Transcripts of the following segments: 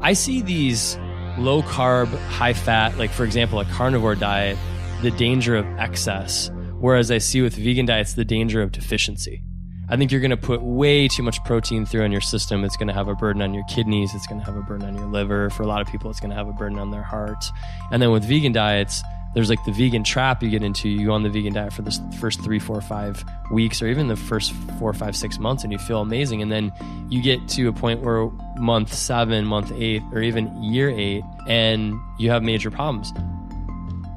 I see these low carb, high fat, like for example, a carnivore diet, the danger of excess, whereas I see with vegan diets, the danger of deficiency. I think you're going to put way too much protein through in your system. It's going to have a burden on your kidneys. It's going to have a burden on your liver. For a lot of people, it's going to have a burden on their heart. And then with vegan diets, there's like the vegan trap you get into. You go on the vegan diet for the first 3, 4, 5 weeks, or even the first 4, 5, 6 months, and you feel amazing. And then you get to a point where month 7, month 8, or even year 8, and you have major problems.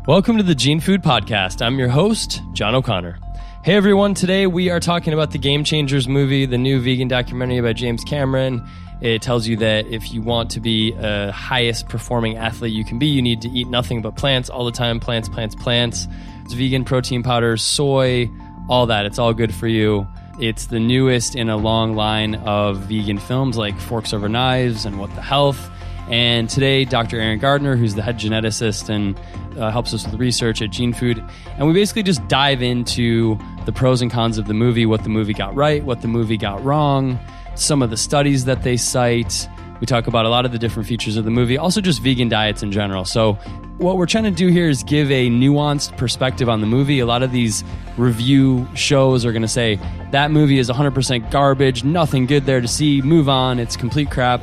Welcome to the Gene Food Podcast. I'm your host, John O'Connor. Hey everyone, today we are talking about the Game Changers movie, the new vegan documentary by James Cameron. It tells you that if you want to be a highest performing athlete you can be, you need to eat nothing but plants all the time. Plants. It's vegan protein powders, soy, all that. It's all good for you. It's the newest in a long line of vegan films like Forks Over Knives and What the Health. And today, Dr. Aaron Gardner, who's the head geneticist and helps us with research at Gene Food. And we basically just dive into the pros and cons of the movie, what the movie got right, what the movie got wrong, some of the studies that they cite. We talk about a lot of the different features of the movie, also just vegan diets in general. So what we're trying to do here is give a nuanced perspective on the movie. A lot of these review shows are going to say, that movie is 100% garbage, nothing good there to see, move on, it's complete crap.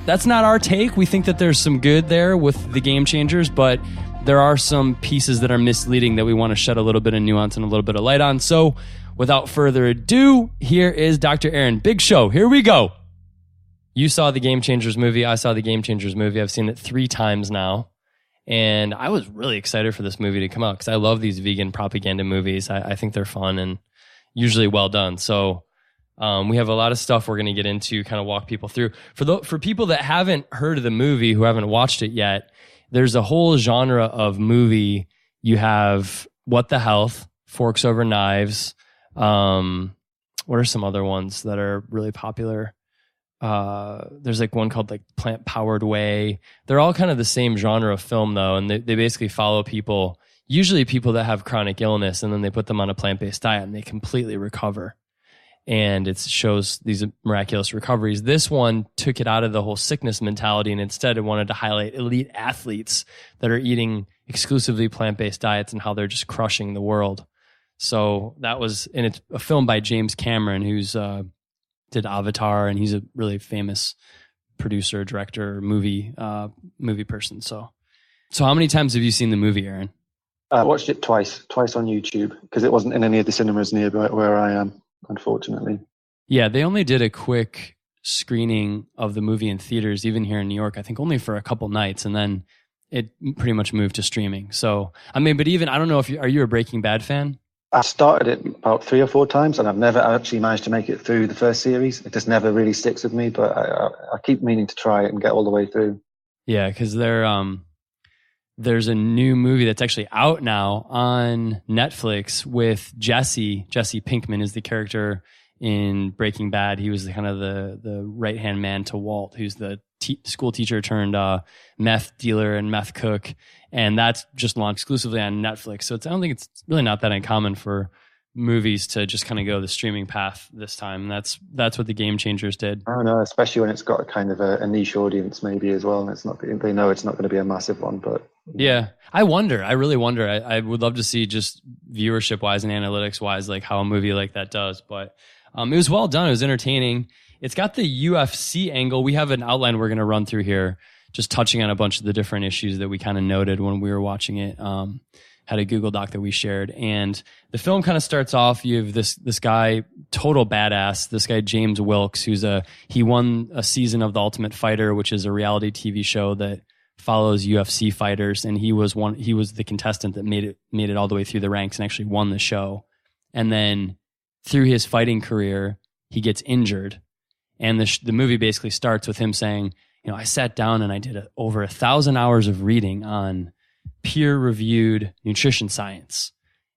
That's not our take. We think that there's some good there with the Game Changers, but there are some pieces that are misleading that we want to shed a little bit of nuance and a little bit of light on. So without further ado, here is Dr. Aaron. Big show. Here we go. You saw the Game Changers movie. I saw the Game Changers movie. I've seen it 3 times now. And I was really excited for this movie to come out because I love these vegan propaganda movies. I think they're fun and usually well done. So we have a lot of stuff we're going to get into, kind of walk people through. For people that haven't heard of the movie, who haven't watched it yet, there's a whole genre of movie. You have What the Health, Forks Over Knives. What are some other ones that are really popular? There's like one called like Plant Powered Whey. They're all kind of the same genre of film though, and they basically follow people, usually people that have chronic illness, and then they put them on a plant-based diet and they completely recover. And it shows these miraculous recoveries. This one took it out of the whole sickness mentality, and instead it wanted to highlight elite athletes that are eating exclusively plant-based diets and how they're just crushing the world. So that was, and it's a film by James Cameron, who's did Avatar, and he's a really famous producer, director, movie person. So how many times have you seen the movie, Aaron? I watched it twice on YouTube because it wasn't in any of the cinemas near where I am, unfortunately. Yeah, they only did a quick screening of the movie in theaters, even here in New York, I think only for a couple nights, and then it pretty much moved to streaming. So, I mean, but even, I don't know if are you a Breaking Bad fan? I started it about 3 or 4 times, and I've never actually managed to make it through the first series. It just never really sticks with me, but I keep meaning to try it and get all the way through. Yeah, because there's a new movie that's actually out now on Netflix with Jesse. Jesse Pinkman is the character in Breaking Bad. He was the right-hand man to Walt, who's the school teacher turned meth dealer and meth cook. And that's just launched exclusively on Netflix. So I don't think it's really not that uncommon for movies to just kind of go the streaming path this time. And that's what the Game Changers did. I don't know, especially when it's got a kind of a niche audience maybe as well. And it's not, they know it's not going to be a massive one, but yeah, I really wonder. I would love to see just viewership wise and analytics wise, like how a movie like that does. But it was well done. It was entertaining. It's got the UFC angle. We have an outline we're going to run through here, just touching on a bunch of the different issues that we kind of noted when we were watching it. Had a Google Doc that we shared, and the film kind of starts off. You have this guy, total badass. This guy James Wilkes, he won a season of The Ultimate Fighter, which is a reality TV show that follows UFC fighters, and he was the contestant that made it all the way through the ranks and actually won the show. And then through his fighting career, he gets injured, and the movie basically starts with him saying, I sat down and I did over 1,000 hours of reading on peer-reviewed nutrition science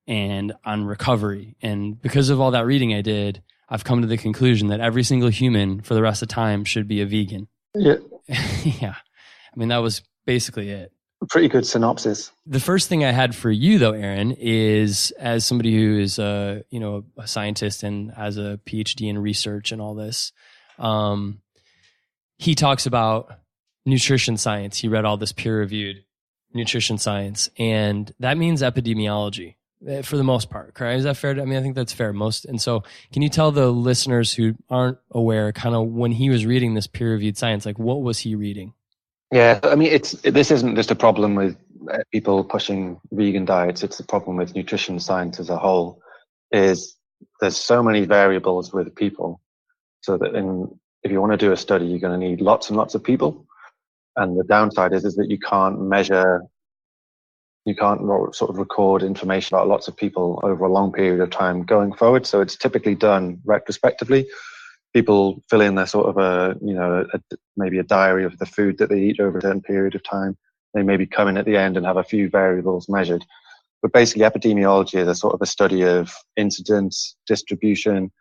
and on recovery. And because of all that reading I did, I've come to the conclusion that every single human for the rest of time should be a vegan. Yeah. Yeah. I mean, that was basically it. Pretty good synopsis. The first thing I had for you, though, Aaron, is as somebody who is a scientist and has a PhD in research and all this, he talks about nutrition science. He read all this peer-reviewed nutrition science, and that means epidemiology for the most part, correct? Is that fair? I mean, I think that's fair. And so can you tell the listeners who aren't aware kind of when he was reading this peer-reviewed science, like what was he reading? Yeah, I mean, this isn't just a problem with people pushing vegan diets. It's a problem with nutrition science as a whole. Is there's so many variables with people, so that if you want to do a study, you're going to need lots and lots of people. And the downside is that you can't measure, you can't sort of record information about lots of people over a long period of time going forward. So it's typically done retrospectively. People fill in their sort of maybe a diary of the food that they eat over a certain period of time. They maybe come in at the end and have a few variables measured. But basically epidemiology is a sort of a study of incidence, distribution,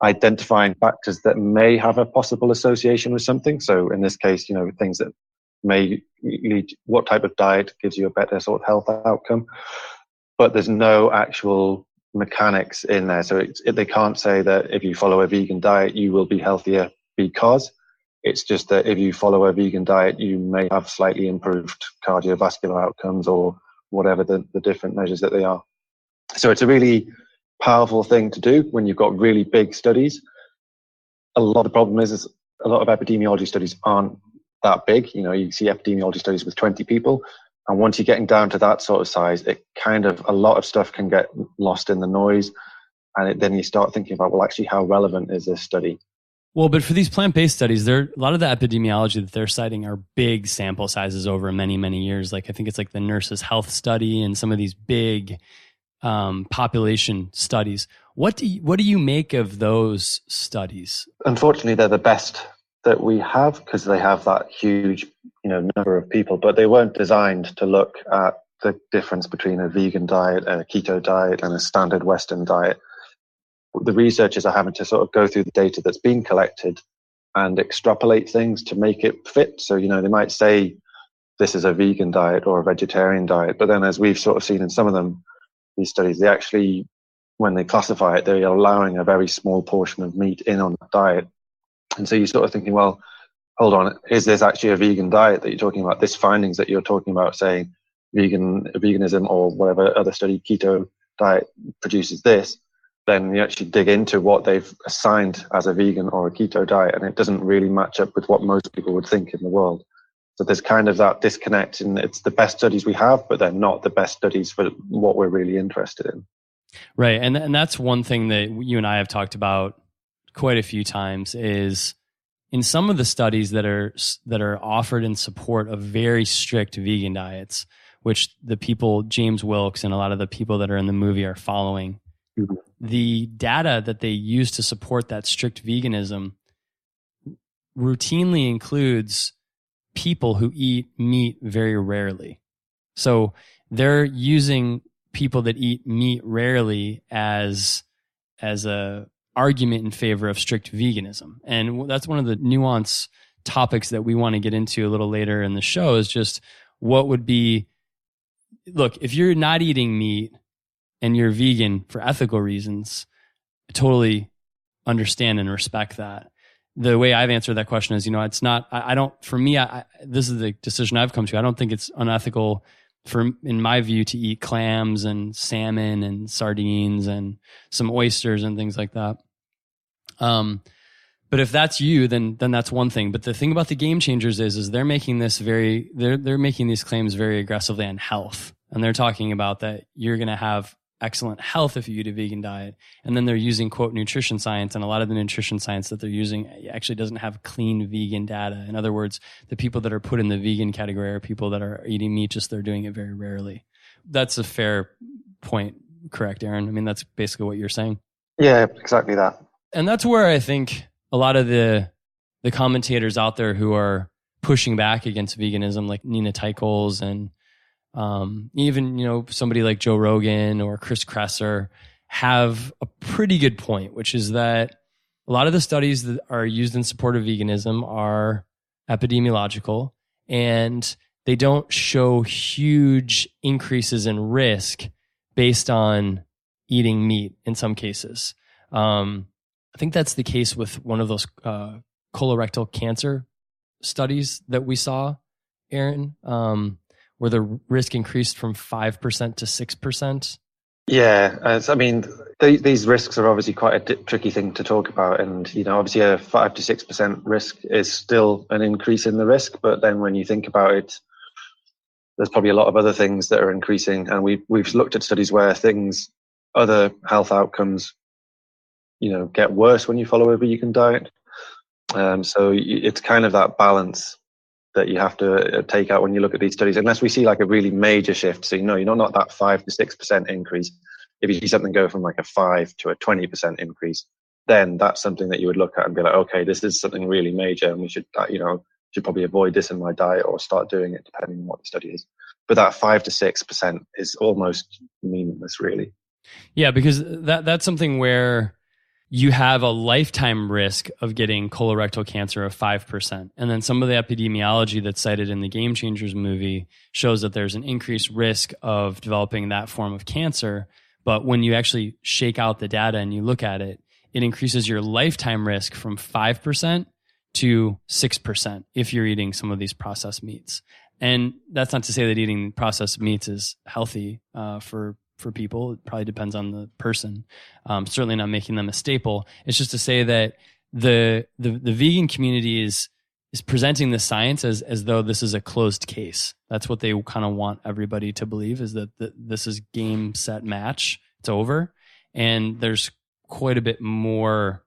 identifying factors that may have a possible association with something. So in this case, things that may lead, what type of diet gives you a better sort of health outcome. But there's no actual mechanics in there. So they can't say that if you follow a vegan diet, you will be healthier because. It's just that if you follow a vegan diet, you may have slightly improved cardiovascular outcomes or whatever the different measures that they are. So it's a really powerful thing to do when you've got really big studies. A lot of the problem is a lot of epidemiology studies aren't that big. You see epidemiology studies with 20 people. And once you're getting down to that sort of size, a lot of stuff can get lost in the noise. And then you start thinking about, well, actually, how relevant is this study? Well, but for these plant-based studies, a lot of the epidemiology that they're citing are big sample sizes over many, many years. Like I think it's like the Nurses Health Study and some of these big population studies. What do you make of those studies? Unfortunately, they're the best that we have because they have that huge number of people, but they weren't designed to look at the difference between a vegan diet, a keto diet, and a standard Western diet. The researchers are having to sort of go through the data that's been collected and extrapolate things to make it fit. So, they might say this is a vegan diet or a vegetarian diet, but then as we've sort of seen in some of them, these studies, they actually, when they classify it, they're allowing a very small portion of meat in on that diet. And so you're sort of thinking, well, hold on, is this actually a vegan diet that you're talking about? This findings that you're talking about saying veganism or whatever other study, keto diet produces this, then you actually dig into what they've assigned as a vegan or a keto diet, and it doesn't really match up with what most people would think in the world. So there's kind of that disconnect, and it's the best studies we have, but they're not the best studies for what we're really interested in. Right, and that's one thing that you and I have talked about quite a few times is in some of the studies that are offered in support of very strict vegan diets, which the people, James Wilks and a lot of the people that are in the movie are following, the data that they use to support that strict veganism routinely includes people who eat meat very rarely. So they're using people that eat meat rarely as a argument in favor of strict veganism. And that's one of the nuance topics that we want to get into a little later in the show is just what would be, look, if you're not eating meat and you're vegan for ethical reasons, I totally understand and respect that. The way I've answered that question is, it's not, I don't, for me, this is the decision I've come to. I don't think it's unethical in my view, to eat clams and salmon and sardines and some oysters and things like that. But if that's you, then that's one thing. But the thing about the Game Changers is they're making this they're making these claims very aggressively on health. And they're talking about that you're going to have excellent health if you eat a vegan diet. And then they're using, quote, nutrition science. And a lot of the nutrition science that they're using actually doesn't have clean vegan data. In other words, the people that are put in the vegan category are people that are eating meat, just they're doing it very rarely. That's a fair point, correct, Aaron? I mean, that's basically what you're saying. Yeah, exactly that. And that's where I think a lot of the commentators out there who are pushing back against veganism, like Nina Teicholz and even, somebody like Joe Rogan or Chris Kresser, have a pretty good point, which is that a lot of the studies that are used in support of veganism are epidemiological, and they don't show huge increases in risk based on eating meat in some cases. I think that's the case with one of those colorectal cancer studies that we saw, Aaron, where the risk increased from 5% to 6%. Yeah, I mean, these risks are obviously quite a tricky thing to talk about, and obviously a 5 to 6% risk is still an increase in the risk. But then when you think about it, there's probably a lot of other things that are increasing, and we've looked at studies where other health outcomes, get worse when you follow a vegan diet. So it's kind of that balance that you have to take out when you look at these studies, unless we see like a really major shift. So, you're not that 5 to 6% increase. If you see something go from like a 5 to a 20% increase, then that's something that you would look at and be like, okay, this is something really major, and we should probably avoid this in my diet or start doing it, depending on what the study is. But that 5 to 6% is almost meaningless, really. Yeah, because that's something where you have a lifetime risk of getting colorectal cancer of 5%. And then some of the epidemiology that's cited in the Game Changers movie shows that there's an increased risk of developing that form of cancer. But when you actually shake out the data and you look at it, it increases your lifetime risk from 5% to 6% if you're eating some of these processed meats. And that's not to say that eating processed meats is healthy for people. It probably depends on the person. Certainly not making them a staple. It's just to say that the vegan community is presenting the science as though this is a closed case. That's what they kind of want everybody to believe, is that this is game, set, match. It's over. And there's quite a bit more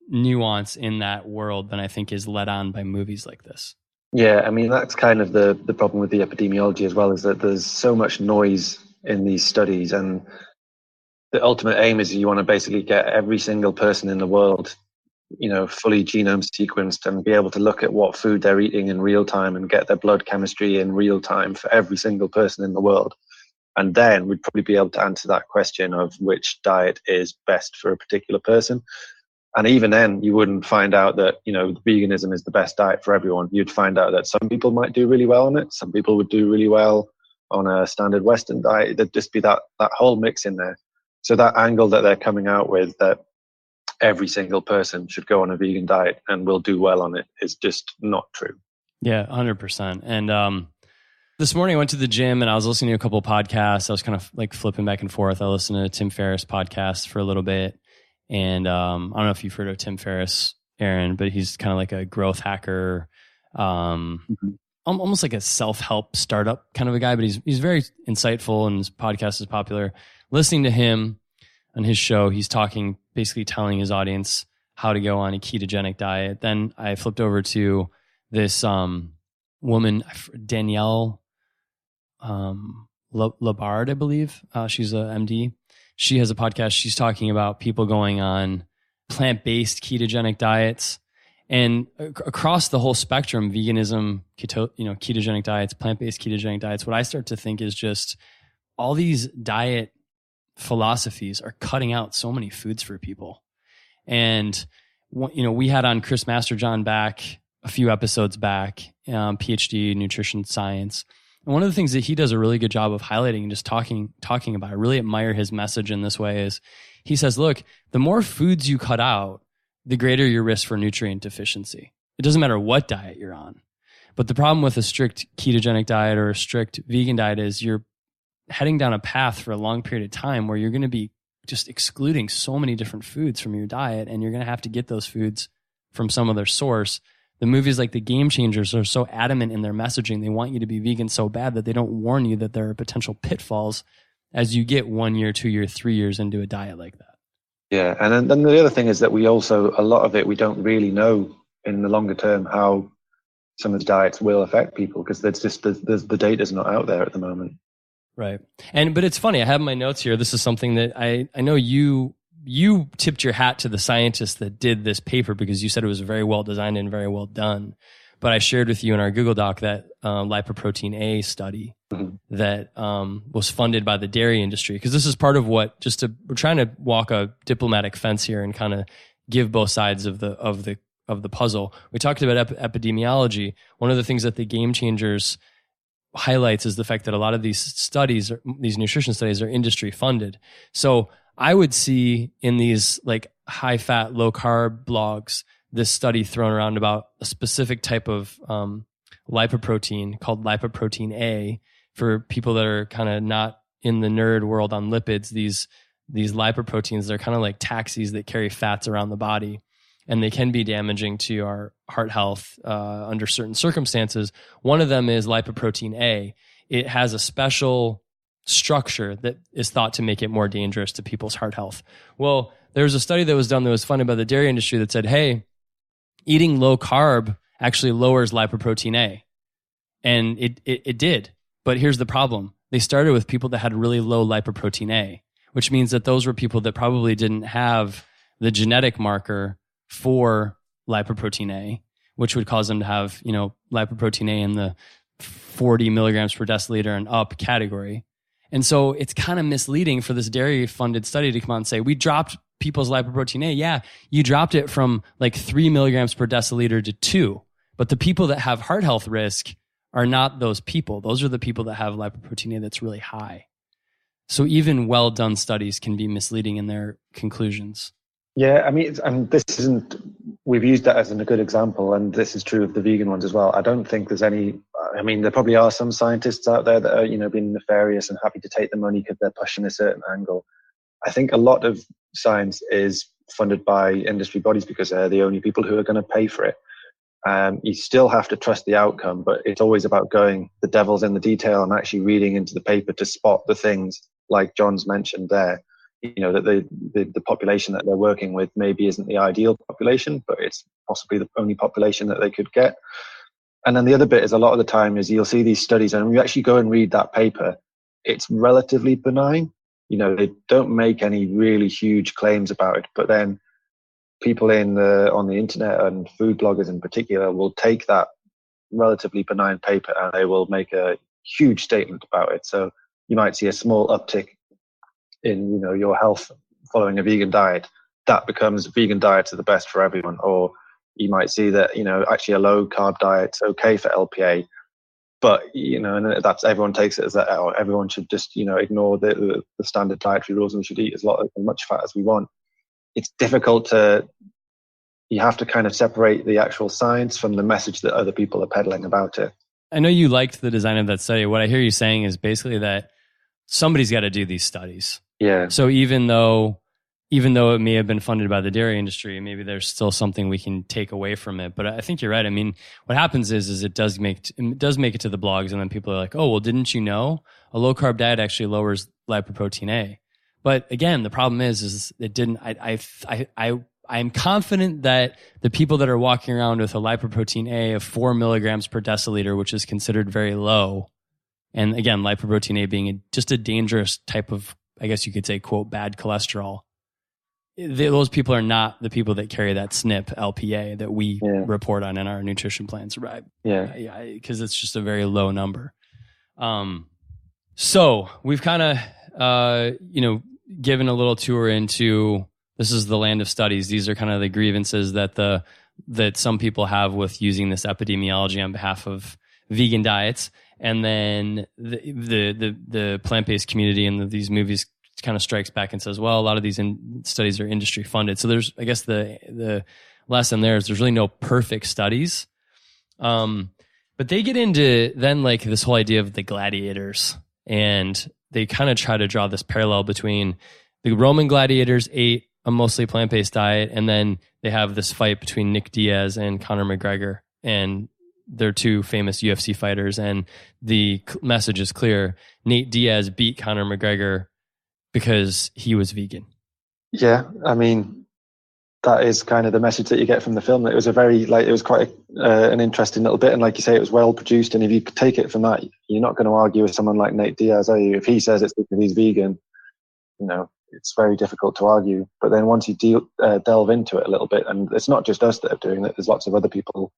nuance in that world than I think is let on by movies like this. Yeah, I mean, that's kind of the problem with the epidemiology as well, is that there's so much noise in these studies, and the ultimate aim is you want to basically get every single person in the world, fully genome sequenced, and be able to look at what food they're eating in real time and get their blood chemistry in real time for every single person in the world. And then we'd probably be able to answer that question of which diet is best for a particular person. And even then, you wouldn't find out that, veganism is the best diet for everyone. You'd find out that some people might do really well on it. Some people would do really well on a standard Western diet. There'd just be that whole mix in there. So that angle that they're coming out with, that every single person should go on a vegan diet and will do well on it, is just not true. Yeah, 100%. And this morning I went to the gym and I was listening to a couple of podcasts. I was kind of like flipping back and forth. I listened to Tim Ferriss podcast for a little bit. And I don't know if you've heard of Tim Ferriss, Aaron, but he's kind of like a growth hacker, almost like a self-help startup kind of a guy, but he's very insightful, and his podcast is popular. Listening to him on his show, he's basically telling his audience how to go on a ketogenic diet. Then I flipped over to this woman, Danielle Labard, I believe. She's a MD. She has a podcast. She's talking about people going on plant-based ketogenic diets, and across the whole spectrum, veganism, ketogenic diets, plant-based ketogenic diets. What I start to think is just all these diet philosophies are cutting out so many foods for people. And we had on Chris Masterjohn back a few episodes back, PhD nutrition science. And one of the things that he does a really good job of highlighting and just talking about, I really admire his message in this way, is he says, look, the more foods you cut out, the greater your risk for nutrient deficiency. It doesn't matter what diet you're on. But the problem with a strict ketogenic diet or a strict vegan diet is you're heading down a path for a long period of time where you're going to be just excluding so many different foods from your diet, and you're going to have to get those foods from some other source. The movies like The Game Changers are so adamant in their messaging. They want you to be vegan so bad that they don't warn you that there are potential pitfalls as you get 1 year, 2 years, 3 years into a diet like that. Yeah. And then the other thing is that we also, a lot of it, we don't really know in the longer term how some of the diets will affect people, because there's just the data's not out there at the moment. Right. But it's funny. I have my notes here. This is something that I know you tipped your hat to the scientists that did this paper, because you said it was very well designed and very well done. But I shared with you in our Google Doc that lipoprotein A study that was funded by the dairy industry. Because this is part of what, we're trying to walk a diplomatic fence here and kind of give both sides of the puzzle. We talked about epidemiology. One of the things that the Game Changers highlights is the fact that a lot of these studies, these nutrition studies, are industry funded. So I would see in these like high fat, low carb blogs this study thrown around about a specific type of lipoprotein called lipoprotein A. For people that are kind of not in the nerd world on lipids, these lipoproteins, they're kind of like taxis that carry fats around the body, and they can be damaging to our heart health under certain circumstances. One of them is lipoprotein A. It has a special structure that is thought to make it more dangerous to people's heart health. Well, there was a study that was done that was funded by the dairy industry that said, hey, eating low carb actually lowers lipoprotein A. And it did. But here's the problem. They started with people that had really low lipoprotein A, which means that those were people that probably didn't have the genetic marker for lipoprotein A, which would cause them to have, lipoprotein A in the 40 milligrams per deciliter and up category. And so it's kind of misleading for this dairy funded study to come out and say, we dropped people's lipoprotein A. Yeah, you dropped it from like 3 milligrams per deciliter to 2. But the people that have heart health risk are not those people. Those are the people that have lipoprotein A that's really high. So even well done studies can be misleading in their conclusions. Yeah, I mean, and this isn't, we've used that as a good example, and this is true of the vegan ones as well. I don't think there's any, I mean, there probably are some scientists out there that are, being nefarious and happy to take the money because they're pushing a certain angle. I think a lot of science is funded by industry bodies because they're the only people who are going to pay for it. You still have to trust the outcome, but it's always about going the devil's in the detail and actually reading into the paper to spot the things like John's mentioned there. That the population that they're working with maybe isn't the ideal population, but it's possibly the only population that they could get. And then the other bit is a lot of the time is you'll see these studies and when you actually go and read that paper, it's relatively benign. They don't make any really huge claims about it, but then people on the internet and food bloggers in particular will take that relatively benign paper and they will make a huge statement about it. So you might see a small uptick in your health following a vegan diet. That becomes vegan diets are the best for everyone. Or you might see that actually a low carb diet's okay for LPA, but and that's everyone takes it as that everyone should just ignore the standard dietary rules and we should eat as much fat as we want. It's difficult you have to kind of separate the actual science from the message that other people are peddling about it. I know you liked the design of that study. What I hear you saying is basically that somebody's got to do these studies. Yeah. So even though it may have been funded by the dairy industry, maybe there's still something we can take away from it. But I think you're right. I mean, what happens is it does make it to the blogs, and then people are like, "Oh, well, didn't you know a low carb diet actually lowers lipoprotein A?" But again, the problem is it didn't. I'm confident that the people that are walking around with a lipoprotein A of 4 milligrams per deciliter, which is considered very low, and again, lipoprotein A being just a dangerous type of, I guess you could say, quote, bad cholesterol. Those people are not the people that carry that SNP LPA that we report on in our nutrition plans, right? Yeah. Because it's just a very low number. So we've kind of, given a little tour into, this is the land of studies. These are kind of the grievances that some people have with using this epidemiology on behalf of vegan diets. And then the plant-based community and these movies kind of strikes back and says, well, a lot of these studies are industry funded. So there's, I guess the lesson there is there's really no perfect studies. But they get into then like this whole idea of the gladiators, and they kind of try to draw this parallel between the Roman gladiators ate a mostly plant-based diet, and then they have this fight between Nick Diaz and Conor McGregor, and they're two famous UFC fighters, and the message is clear. Nate Diaz beat Conor McGregor because he was vegan. Yeah, I mean, that is kind of the message that you get from the film. It was it was quite an interesting little bit, and like you say, it was well produced. And if you take it from that, you're not going to argue with someone like Nate Diaz, are you? If he says it's because he's vegan, it's very difficult to argue. But then once you delve into it a little bit, and it's not just us that are doing it, there's lots of other people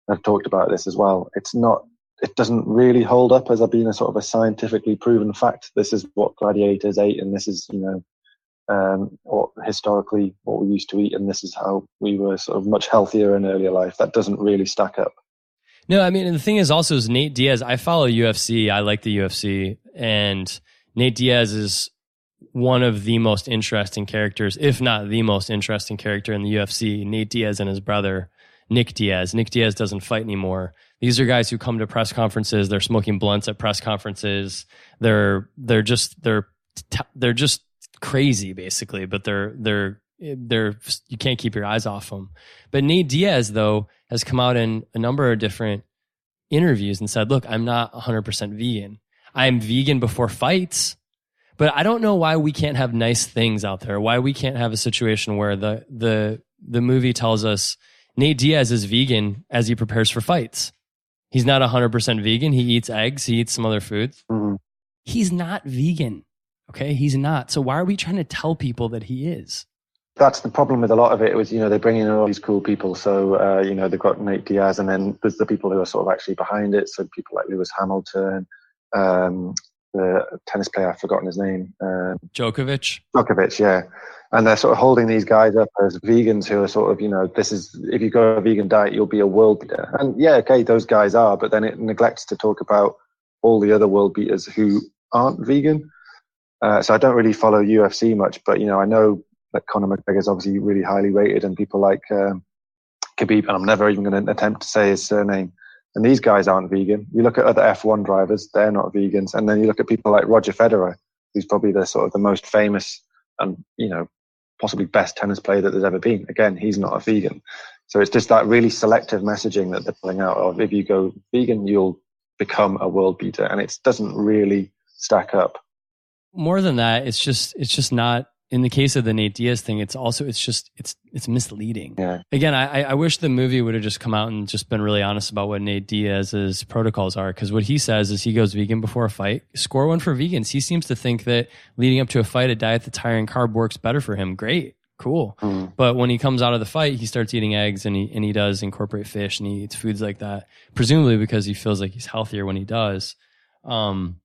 that have talked about this as well. It doesn't really hold up as being a sort of a scientifically proven fact. This is what gladiators ate, and this is, or historically what we used to eat, and this is how we were sort of much healthier in earlier life. That doesn't really stack up. No, I mean, and the thing is also is Nate Diaz, I follow UFC, I like the UFC, and Nate Diaz is one of the most interesting characters, if not the most interesting character in the UFC, Nate Diaz and his brother, Nick Diaz. Nick Diaz doesn't fight anymore. These are guys who come to press conferences. They're smoking blunts at press conferences. They're just crazy, basically. But they're you can't keep your eyes off them. But Nate Diaz, though, has come out in a number of different interviews and said, "Look, I'm not 100% vegan. I'm vegan before fights." But I don't know why we can't have nice things out there. Why we can't have a situation where the movie tells us Nate Diaz is vegan as he prepares for fights. He's not 100% vegan. He eats eggs. He eats some other foods. Mm-hmm. He's not vegan. Okay, he's not. So why are we trying to tell people that he is? That's the problem with a lot of it. It was, they bring in all these cool people. So, they've got Nate Diaz, and then there's the people who are sort of actually behind it. So people like Lewis Hamilton, the tennis player, I've forgotten his name. Djokovic, yeah. And they're sort of holding these guys up as vegans who are sort of, this is, if you go a vegan diet, you'll be a world beater. And yeah, okay, those guys are, but then it neglects to talk about all the other world beaters who aren't vegan. So I don't really follow UFC much, but, I know that Conor McGregor is obviously really highly rated, and people like Khabib, and I'm never even going to attempt to say his surname. And these guys aren't vegan. You look at other F1 drivers, they're not vegans. And then you look at people like Roger Federer, who's probably the sort of the most famous and, possibly best tennis player that there's ever been. Again, he's not a vegan. So it's just that really selective messaging that they're pulling out of. If you go vegan, you'll become a world beater. And it doesn't really stack up. More than that, it's just not. In the case of the Nate Diaz thing, it's misleading. Yeah. Again, I wish the movie would have just come out and just been really honest about what Nate Diaz's protocols are. Because what he says is he goes vegan before a fight. Score one for vegans. He seems to think that leading up to a fight, a diet that's higher in carb works better for him. Great, cool. But when he comes out of the fight, he starts eating eggs, and he does incorporate fish, and he eats foods like that, presumably because he feels like he's healthier when he does. And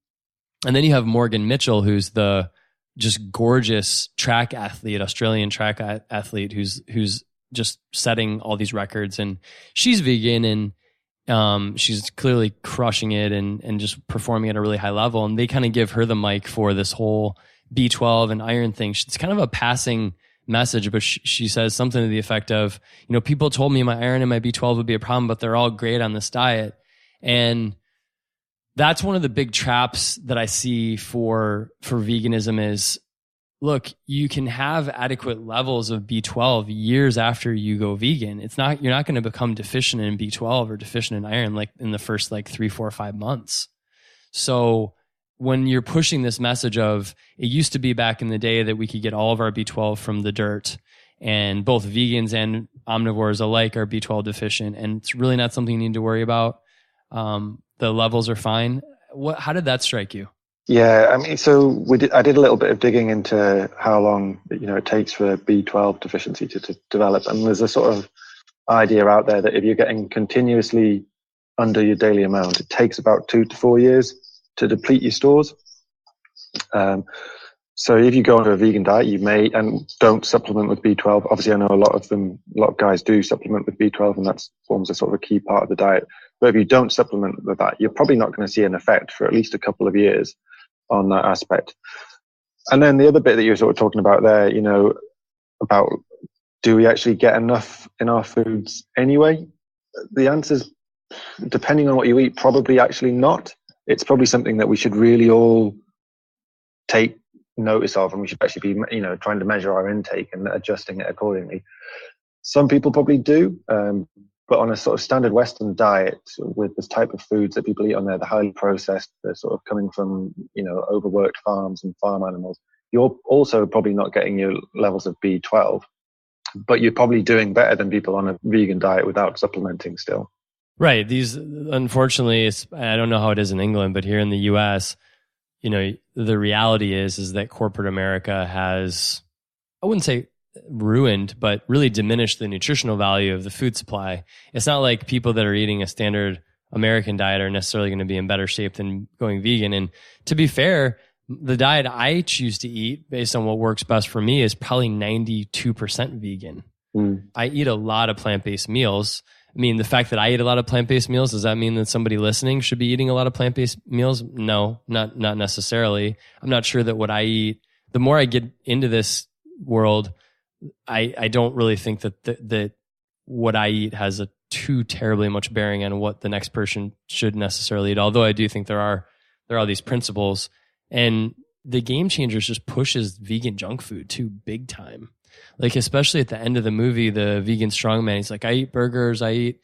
then you have Morgan Mitchell, who's the just gorgeous track athlete, Australian track athlete, who's just setting all these records, and she's vegan, and she's clearly crushing it and just performing at a really high level. And they kind of give her the mic for this whole B12 and iron thing. It's kind of a passing message, but she says something to the effect of, people told me my iron and my B12 would be a problem, but they're all great on this diet. And that's one of the big traps that I see for veganism is, look, you can have adequate levels of B12 years after you go vegan. You're not going to become deficient in B12 or deficient in iron like in the first 3, 4, 5 months. So when you're pushing this message of, it used to be back in the day that we could get all of our B12 from the dirt, and both vegans and omnivores alike are B12 deficient, and it's really not something you need to worry about. The levels are fine. How did that strike you? Yeah, I mean, so I did a little bit of digging into how long it takes for B12 deficiency to develop, and there's a sort of idea out there that if you're getting continuously under your daily amount, it takes about 2 to 4 years to deplete your stores. So if you go on a vegan diet, you may, and don't supplement with B12. Obviously, I know a lot of guys do supplement with B12, and that forms a sort of a key part of the diet. But if you don't supplement with that, you're probably not going to see an effect for at least a couple of years on that aspect. And then the other bit that you were sort of talking about there, about do we actually get enough in our foods anyway? The answer is, depending on what you eat, probably actually not. It's probably something that we should really all take notice of, and we should actually be trying to measure our intake and adjusting it accordingly. Some people probably do, but on a sort of standard Western diet with this type of foods that people eat on there, the highly processed, they're sort of coming from overworked farms and farm animals, you're also probably not getting your levels of B12, but you're probably doing better than people on a vegan diet without supplementing still. Right. These, unfortunately, I don't know how it is in England, but here in the US, the reality is that corporate America has, I wouldn't say ruined, but really diminished the nutritional value of the food supply. It's not like people that are eating a standard American diet are necessarily going to be in better shape than going vegan. And to be fair, the diet I choose to eat based on what works best for me is probably 92% vegan. I eat a lot of plant-based meals. I mean, the fact that I eat a lot of plant-based meals, does that mean that somebody listening should be eating a lot of plant-based meals? No, not necessarily. I'm not sure that what I eat the more I get into this world, I don't really think that what I eat has a too terribly much bearing on what the next person should necessarily eat. Although I do think there are these principles, and the Game Changers just pushes vegan junk food too big time. Like, especially at the end of the movie, the vegan strongman, he's like, I eat burgers, I eat,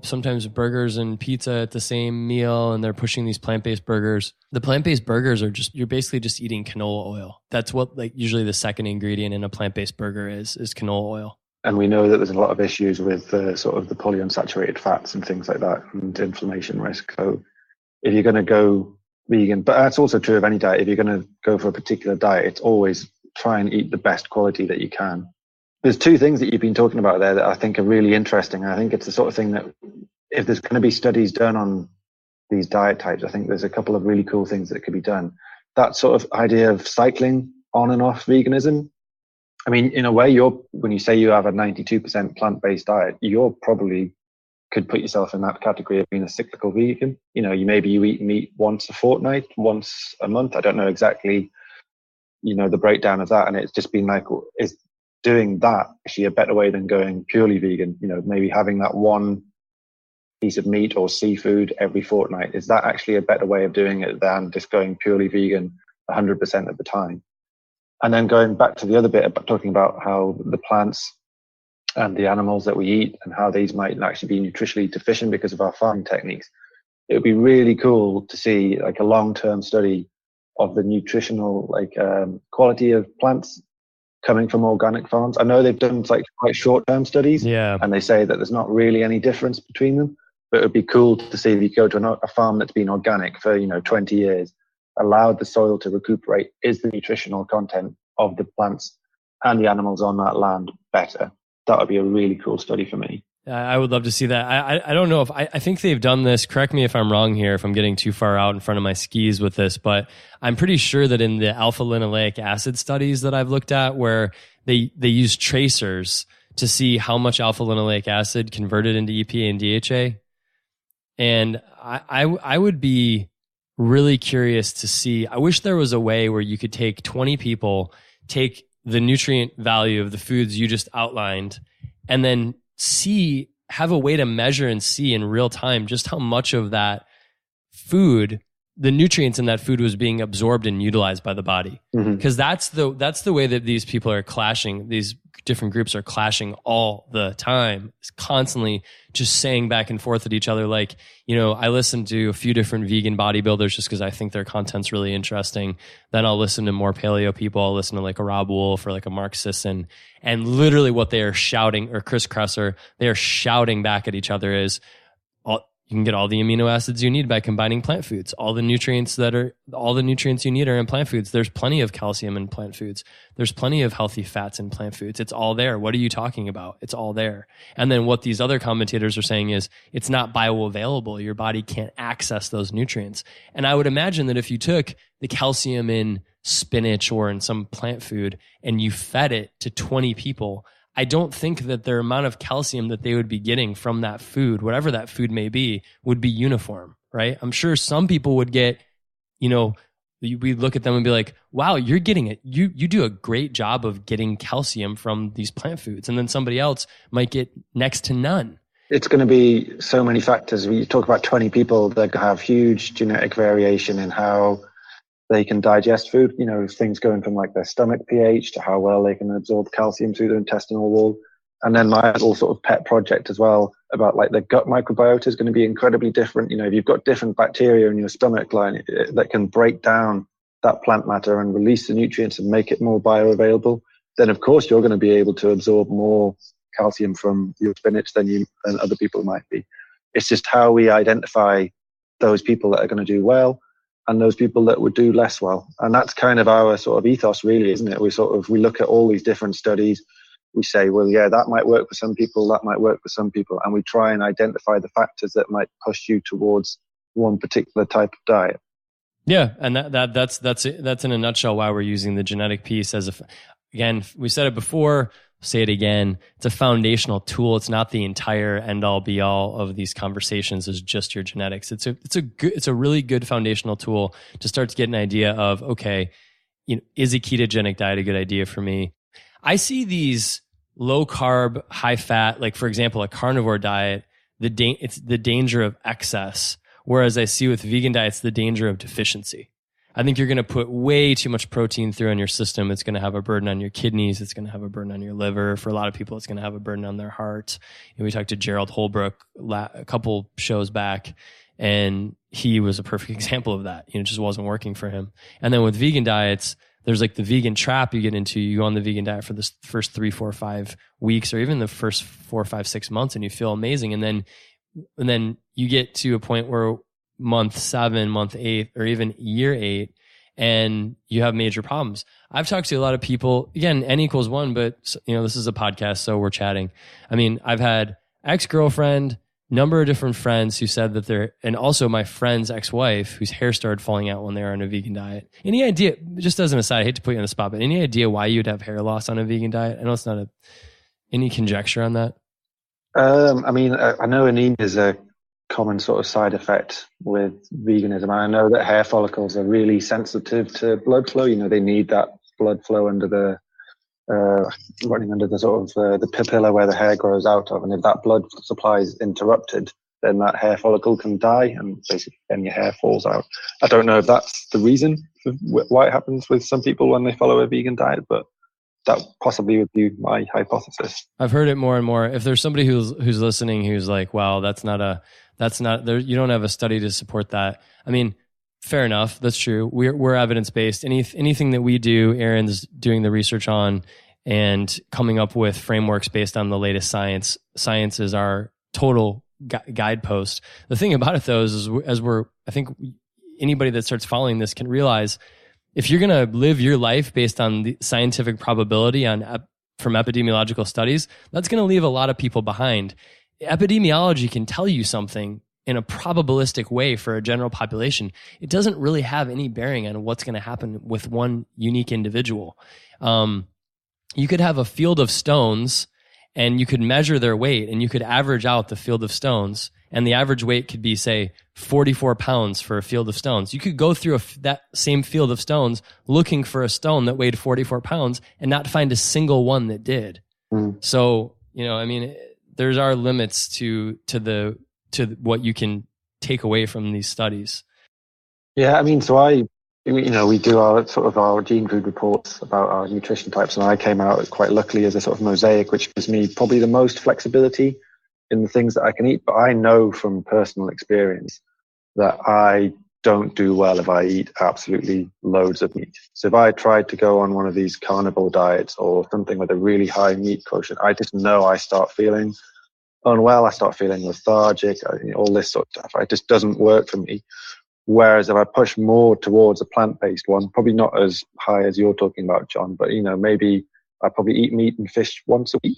sometimes burgers and pizza at the same meal, and they're pushing these plant-based burgers. The plant-based burgers are you're basically just eating canola oil. That's what, like, usually the second ingredient in a plant-based burger is canola oil. And we know that there's a lot of issues with sort of the polyunsaturated fats and things like that, and inflammation risk. So if you're going to go vegan, but that's also true of any diet, if you're going to go for a particular diet, it's always try and eat the best quality that you can. There's two things that you've been talking about there that I think are really interesting. I think it's the sort of thing that if there's going to be studies done on these diet types, I think there's a couple of really cool things that could be done. That sort of idea of cycling on and off veganism. I mean, in a way, when you say you have a 92% plant-based diet, you're probably could put yourself in that category of being a cyclical vegan. You eat meat once a fortnight, once a month. I don't know exactly, the breakdown of that. And it's just been like, is doing that actually a better way than going purely vegan? Maybe having that one piece of meat or seafood every fortnight. Is that actually a better way of doing it than just going purely vegan 100% of the time? And then going back to the other bit about talking about how the plants and the animals that we eat and how these might actually be nutritionally deficient because of our farming techniques. It would be really cool to see like a long-term study of the nutritional quality of plants coming from organic farms. I know they've done like quite short-term studies, and they say that there's not really any difference between them. But it would be cool to see if you go to a farm that's been organic for 20 years, allowed the soil to recuperate. Is the nutritional content of the plants and the animals on that land better? That would be a really cool study for me. I would love to see that. I don't know if I think they've done this. Correct me if I'm wrong here, if I'm getting too far out in front of my skis with this, but I'm pretty sure that in the alpha linoleic acid studies that I've looked at, where they use tracers to see how much alpha linoleic acid converted into EPA and DHA. And I would be really curious to see. I wish there was a way where you could take 20 people, take the nutrient value of the foods you just outlined, and then have a way to measure and see in real time just how much of that food, the nutrients in that food, was being absorbed and utilized by the body. Because that's the way that these people are clashing. These different groups are clashing all the time. It's constantly just saying back and forth at each other. Like, I listen to a few different vegan bodybuilders just because I think their content's really interesting. Then I'll listen to more paleo people. I'll listen to like a Rob Wolf or like a Mark Sisson. And literally what they are shouting, or Chris Kresser, they are shouting back at each other is, you can get all the amino acids you need by combining plant foods. All the nutrients you need are in plant foods. There's plenty of calcium in plant foods. There's plenty of healthy fats in plant foods. It's all there. What are you talking about? It's all there. And then what these other commentators are saying is it's not bioavailable. Your body can't access those nutrients. And I would imagine that if you took the calcium in spinach or in some plant food and you fed it to 20 people, I don't think that their amount of calcium that they would be getting from that food, whatever that food may be, would be uniform, right? I'm sure some people would get, we look at them and be like, wow, you're getting it. You do a great job of getting calcium from these plant foods. And then somebody else might get next to none. It's going to be so many factors. We talk about 20 people that have huge genetic variation in how they can digest food, things going from like their stomach pH to how well they can absorb calcium through their intestinal wall. And then my little sort of pet project as well about like the gut microbiota is going to be incredibly different. If you've got different bacteria in your stomach line that can break down that plant matter and release the nutrients and make it more bioavailable, then of course you're going to be able to absorb more calcium from your spinach than other people might be. It's just how we identify those people that are going to do well and those people that would do less well. And that's kind of our sort of ethos, really, isn't it? We look at all these different studies. We say, well, yeah, that might work for some people, that might work for some people. And we try and identify the factors that might push you towards one particular type of diet. Yeah. And that's in a nutshell why we're using the genetic piece again, we said it before, say it again. It's a foundational tool. It's not the entire end all be all of these conversations is just your genetics. It's a really good foundational tool to start to get an idea of, okay, is a ketogenic diet a good idea for me? I see these low carb, high fat, like for example, a carnivore diet, it's the danger of excess. Whereas I see with vegan diets, the danger of deficiency. I think you're going to put way too much protein through in your system. It's going to have a burden on your kidneys. It's going to have a burden on your liver. For a lot of people, it's going to have a burden on their heart. We talked to Gerald Holbrook a couple shows back, and he was a perfect example of that. It just wasn't working for him. And then with vegan diets, there's like the vegan trap you get into. You go on the vegan diet for the first 3, 4, 5 weeks, or even the first 4, 5, 6 months, and you feel amazing. And then you get to a point where month 7, month 8, or even year 8, and you have major problems. I've talked to a lot of people, again, N equals 1, but this is a podcast, so we're chatting. I mean, I've had ex-girlfriend, number of different friends who said that and also my friend's ex-wife whose hair started falling out when they were on a vegan diet. Any idea, just as an aside, I hate to put you on the spot, but any idea why you'd have hair loss on a vegan diet? I know it's not any conjecture on that? I mean, I know anemia is a common sort of side effect with veganism. I know that hair follicles are really sensitive to blood flow. They need that blood flow under the running under the sort of the papilla where the hair grows out of, and if that blood supply is interrupted, then that hair follicle can die, and basically then your hair falls out. I don't know if that's the reason for why it happens with some people when they follow a vegan diet, but that possibly would be my hypothesis. I've heard it more and more. If there's somebody who's listening who's like, "Wow, that's not you don't have a study to support that." I mean, fair enough. That's true. We're evidence based. Anything that we do, Aaron's doing the research on and coming up with frameworks based on the latest science. Science is our total guidepost. The thing about it, though, is I think anybody that starts following this can realize, if you're going to live your life based on the scientific probability from epidemiological studies, that's going to leave a lot of people behind. Epidemiology can tell you something in a probabilistic way for a general population. It doesn't really have any bearing on what's going to happen with one unique individual. You could have a field of stones and you could measure their weight and you could average out the field of stones, and the average weight could be, say, 44 pounds for a field of stones. You could go through that same field of stones looking for a stone that weighed 44 pounds and not find a single one that did. So, I mean, there's our limits to what you can take away from these studies. Yeah, I mean, so we do our gene food reports about our nutrition types, and I came out quite luckily as a sort of mosaic, which gives me probably the most flexibility in the things that I can eat. But I know from personal experience that I don't do well if I eat absolutely loads of meat. So if I tried to go on one of these carnivore diets or something with a really high meat quotient, I just know I start feeling unwell, I start feeling lethargic, all this sort of stuff. It just doesn't work for me. Whereas if I push more towards a plant-based one, probably not as high as you're talking about, John, but maybe I probably eat meat and fish once a week.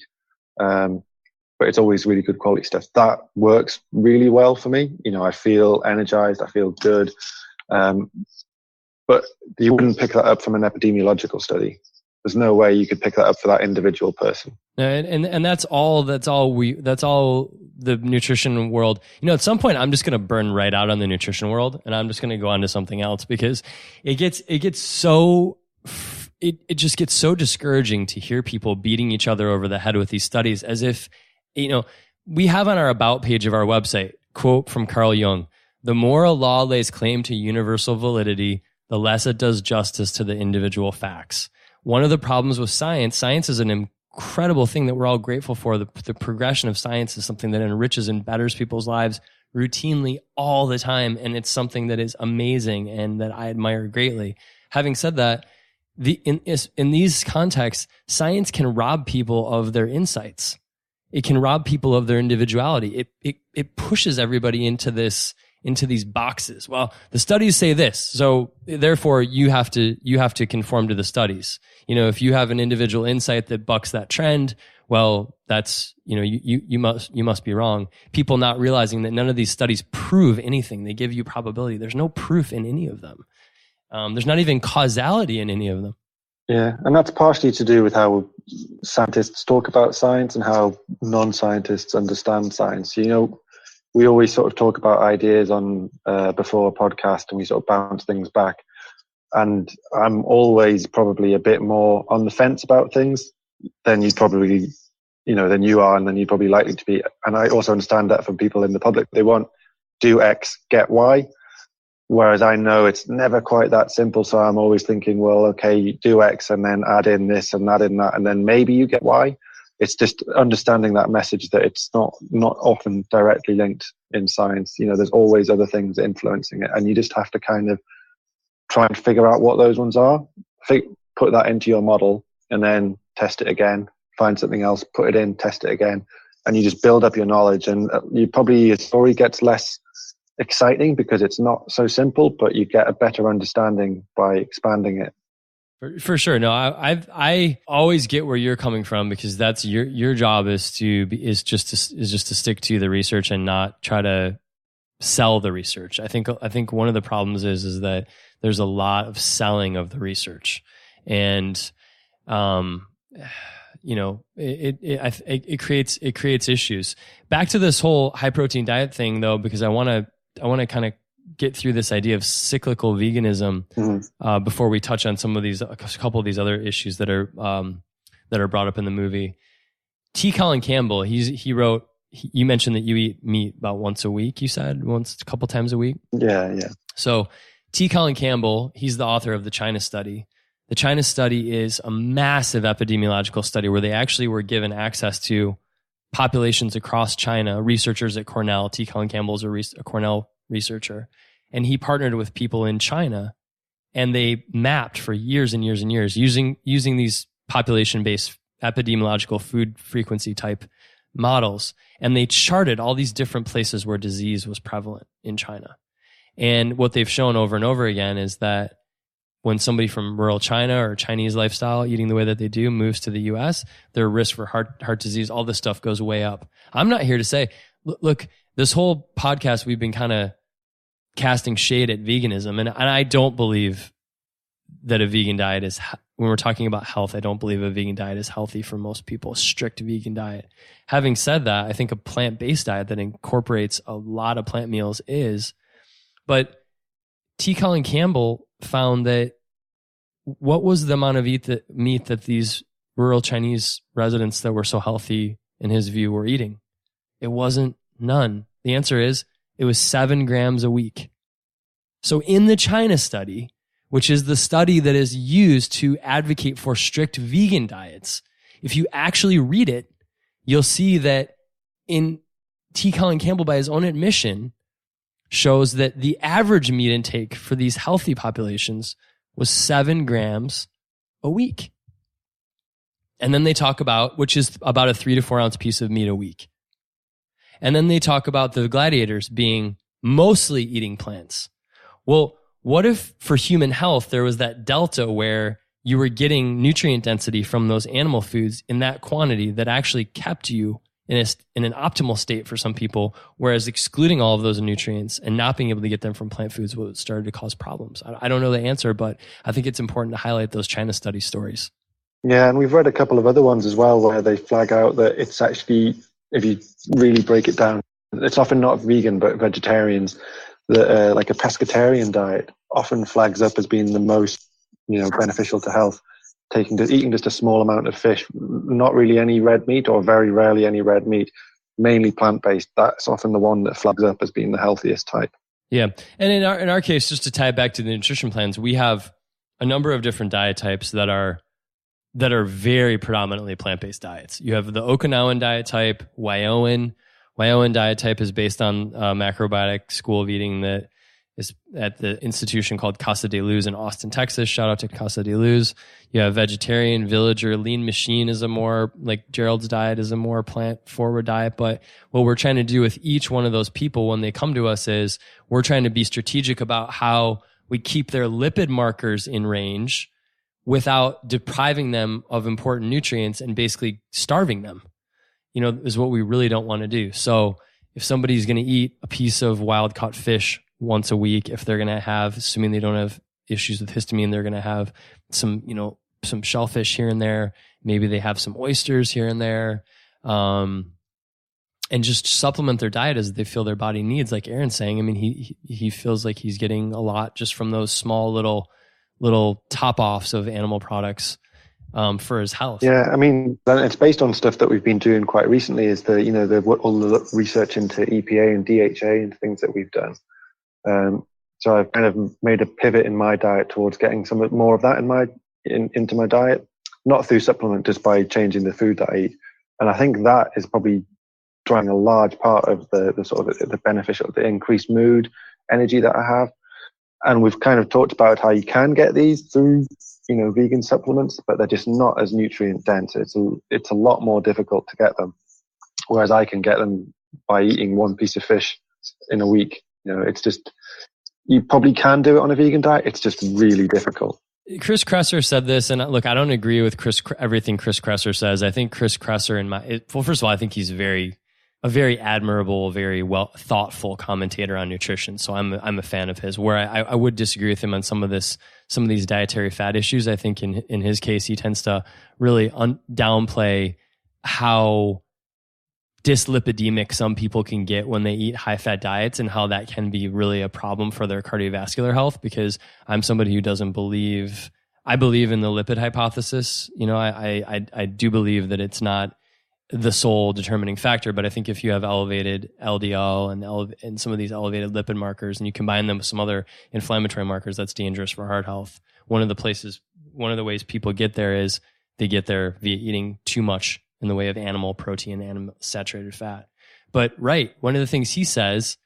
But it's always really good quality stuff. That works really well for me. I feel energized, I feel good. But you wouldn't pick that up from an epidemiological study. There's no way you could pick that up for that individual person. And that's all the nutrition world. At some point I'm just going to burn right out on the nutrition world, and I'm just going to go on to something else, because it just gets so discouraging to hear people beating each other over the head with these studies, as if, we have on our about page of our website, quote from Carl Jung: "The more a law lays claim to universal validity, the less it does justice to the individual facts." One of the problems with science is an incredible thing that we're all grateful for. The progression of science is something that enriches and betters people's lives routinely all the time. And it's something that is amazing and that I admire greatly. Having said that, in these contexts, science can rob people of their insights. It can rob people of their individuality. It pushes everybody into these boxes. Well, the studies say this, so therefore you have to conform to the studies. If you have an individual insight that bucks that trend, well, that's, you must be wrong. People not realizing that none of these studies prove anything. They give you probability. There's no proof in any of them. There's not even causality in any of them. Yeah, and that's partially to do with how scientists talk about science and how non-scientists understand science. We always sort of talk about ideas on before a podcast, and we sort of bounce things back. and I'm always probably a bit more on the fence about things than you probably, than you are, and then you're probably likely to be. And I also understand that from people in the public, they want do X, get Y. Whereas I know it's never quite that simple. So I'm always thinking, well, okay, you do X and then add in this and add in that, and then maybe you get Y. It's just understanding that message that it's not often directly linked in science. There's always other things influencing it, and you just have to kind of try and figure out what those ones are, put that into your model, and then test it again, find something else, put it in, test it again, and you just build up your knowledge. And your story gets less exciting because it's not so simple, but you get a better understanding by expanding it. For sure. No, I always get where you're coming from, because that's your job is just to stick to the research and not try to sell the research. I think one of the problems is that there's a lot of selling of the research, and it creates issues. Back to this whole high protein diet thing though, because I want to kind of get through this idea of cyclical veganism before we touch on a couple of these other issues that are brought up in the movie. T. Colin Campbell, he wrote. You mentioned that you eat meat about once a week. You said a couple times a week. Yeah. So T. Colin Campbell, he's the author of the China Study. The China Study is a massive epidemiological study where they actually were given access to populations across China, researchers at Cornell. T. Colin Campbell is a Cornell researcher, and he partnered with people in China, and they mapped for years and years and years using these population-based epidemiological food frequency type models, and they charted all these different places where disease was prevalent in China. And what they've shown over and over again is that when somebody from rural China or Chinese lifestyle eating the way that they do moves to the US, their risk for heart disease, all this stuff goes way up. I'm not here to say, look, this whole podcast, we've been kind of casting shade at veganism. And I don't believe that a vegan diet is, when we're talking about health, I don't believe a vegan diet is healthy for most people, a strict vegan diet. Having said that, I think a plant-based diet that incorporates a lot of plant meals is. But T. Colin Campbell found that what was the amount of meat that these rural Chinese residents that were so healthy, in his view, were eating? It wasn't none. The answer is it was 7 grams a week. So in the China Study, which is the study that is used to advocate for strict vegan diets, if you actually read it, you'll see that in T. Colin Campbell, by his own admission, shows that the average meat intake for these healthy populations was 7 grams a week. And then they talk about, which is about a 3 to 4 ounce piece of meat a week. And then they talk about the gladiators being mostly eating plants. Well, what if for human health, there was that delta where you were getting nutrient density from those animal foods in that quantity that actually kept you in an optimal state for some people, whereas excluding all of those nutrients and not being able to get them from plant foods was started to cause problems? I don't know the answer, but I think it's important to highlight those China Study stories. Yeah, and we've read a couple of other ones as well where they flag out that it's actually, if you really break it down, it's often not vegan, but vegetarians, that like a pescatarian diet often flags up as being the most, beneficial to health. Eating just a small amount of fish, not really any red meat, or very rarely any red meat, mainly plant-based. That's often the one that flags up as being the healthiest type. Yeah, and in our case, just to tie it back to the nutrition plans, we have a number of different diet types that are very predominantly plant-based diets. You have the Okinawan diet type, Wyoan. Wyoan diet type is based on a macrobiotic school of eating that is at the institution called Casa de Luz in Austin, Texas. Shout out to Casa de Luz. You have vegetarian, villager, lean machine is a more, like Gerald's diet is a more plant-forward diet. But what we're trying to do with each one of those people when they come to us is we're trying to be strategic about how we keep their lipid markers in range without depriving them of important nutrients and basically starving them, is what we really don't want to do. So if somebody's going to eat a piece of wild caught fish once a week, if they're going to have, assuming they don't have issues with histamine, they're going to have some shellfish here and there. Maybe they have some oysters here and there, and just supplement their diet as they feel their body needs. Like Aaron's saying, I mean, he feels like he's getting a lot just from those small little little top offs of animal products for his health. Yeah, I mean, it's based on stuff that we've been doing quite recently. Is all the research into EPA and DHA and things that we've done. So I've kind of made a pivot in my diet towards getting some more of that into my diet, not through supplement, just by changing the food that I eat. And I think that is probably driving a large part of the sort of the beneficial, the increased mood, energy that I have. And we've kind of talked about how you can get these through, vegan supplements, but they're just not as nutrient dense. It's a lot more difficult to get them. Whereas I can get them by eating one piece of fish in a week. It's just, you probably can do it on a vegan diet. It's just really difficult. Chris Kresser said this, and look, I don't agree with everything Chris Kresser says. I think Chris Kresser, first of all, I think he's a very admirable, very well thoughtful commentator on nutrition. So I'm a fan of his. Where I would disagree with him on some of these dietary fat issues. I think in his case, he tends to really downplay how dyslipidemic some people can get when they eat high fat diets, and how that can be really a problem for their cardiovascular health. Because I'm somebody who doesn't believe. I believe in the lipid hypothesis. I do believe that it's not the sole determining factor, but I think if you have elevated LDL and some of these elevated lipid markers, and you combine them with some other inflammatory markers, that's dangerous for heart health. One of the ways people get there is they get there via eating too much in the way of animal protein, animal saturated fat. But one of the things he says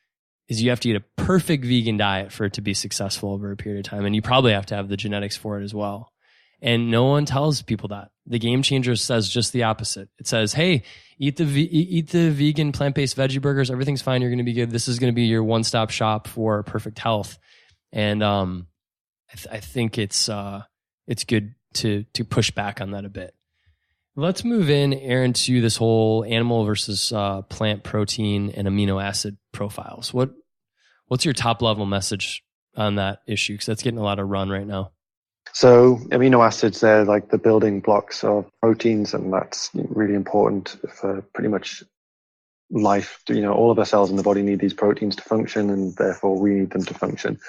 is you have to eat a perfect vegan diet for it to be successful over a period of time, and you probably have to have the genetics for it as well. And no one tells people that. The Game Changer says just the opposite. It says, hey, eat the vegan plant-based veggie burgers. Everything's fine. You're going to be good. This is going to be your one-stop shop for perfect health. And I think it's good to push back on that a bit. Let's move in, Aaron, to this whole animal versus plant protein and amino acid profiles. What's your top-level message on that issue? Because that's getting a lot of run right now. So amino acids, they're like the building blocks of proteins, and that's really important for pretty much life. All of our cells in the body need these proteins to function, and therefore we need them to function.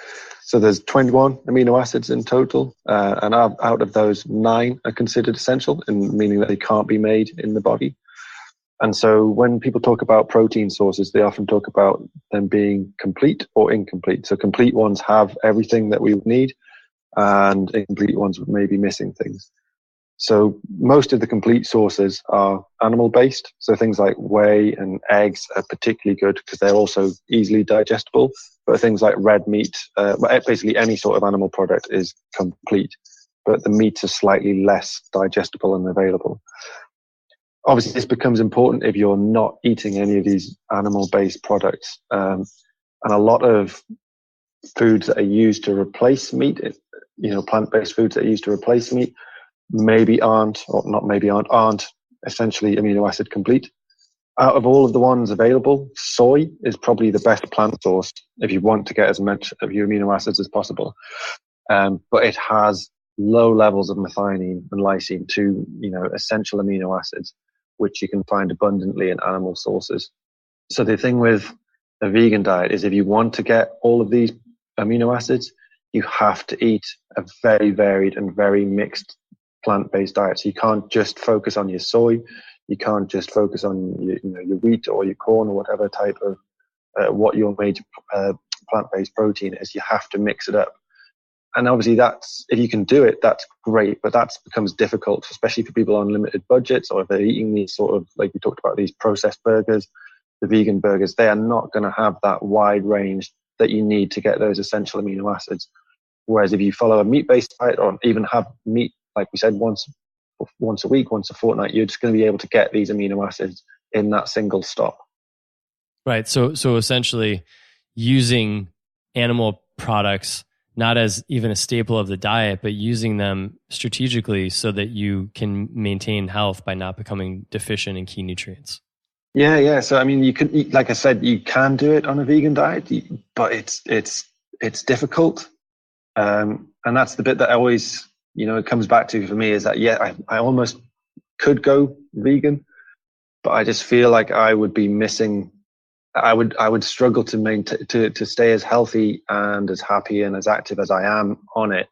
So there's 21 amino acids in total, and out of those, 9 are considered essential, meaning that they can't be made in the body. And so when people talk about protein sources, they often talk about them being complete or incomplete. So complete ones have everything that we would need, and incomplete ones would maybe missing things. So most of the complete sources are animal-based. So things like whey and eggs are particularly good because they're also easily digestible. But things like red meat, basically any sort of animal product is complete, but the meats are slightly less digestible and available. Obviously, this becomes important if you're not eating any of these animal-based products. And a lot of foods that are used to replace meat, plant-based foods that are used to replace meat, aren't essentially amino acid complete. Out of all of the ones available, soy is probably the best plant source if you want to get as much of your amino acids as possible. But it has low levels of methionine and lysine, two essential amino acids, which you can find abundantly in animal sources. So the thing with a vegan diet is if you want to get all of these amino acids, you have to eat a very varied and very mixed plant-based diet. So you can't just focus on your soy. You can't just focus on your wheat or your corn or whatever type of what your major plant-based protein is. You have to mix it up. And obviously that's, if you can do it, that's great, but that becomes difficult, especially for people on limited budgets, or if they're eating these sort of, like we talked about, these processed burgers, the vegan burgers. They are not going to have that wide range that you need to get those essential amino acids. Whereas if you follow a meat-based diet, or even have meat, like we said, once a week, once a fortnight, you're just going to be able to get these amino acids in that single stop. Right. So essentially using animal products not as even a staple of the diet, but using them strategically so that you can maintain health by not becoming deficient in key nutrients. Yeah. So I mean, you can, like I said, you can do it on a vegan diet, but it's difficult, and that's the bit that always, it comes back to for me, is that I almost could go vegan, but I just feel like I would be missing. I would struggle to maintain to stay as healthy and as happy and as active as I am on it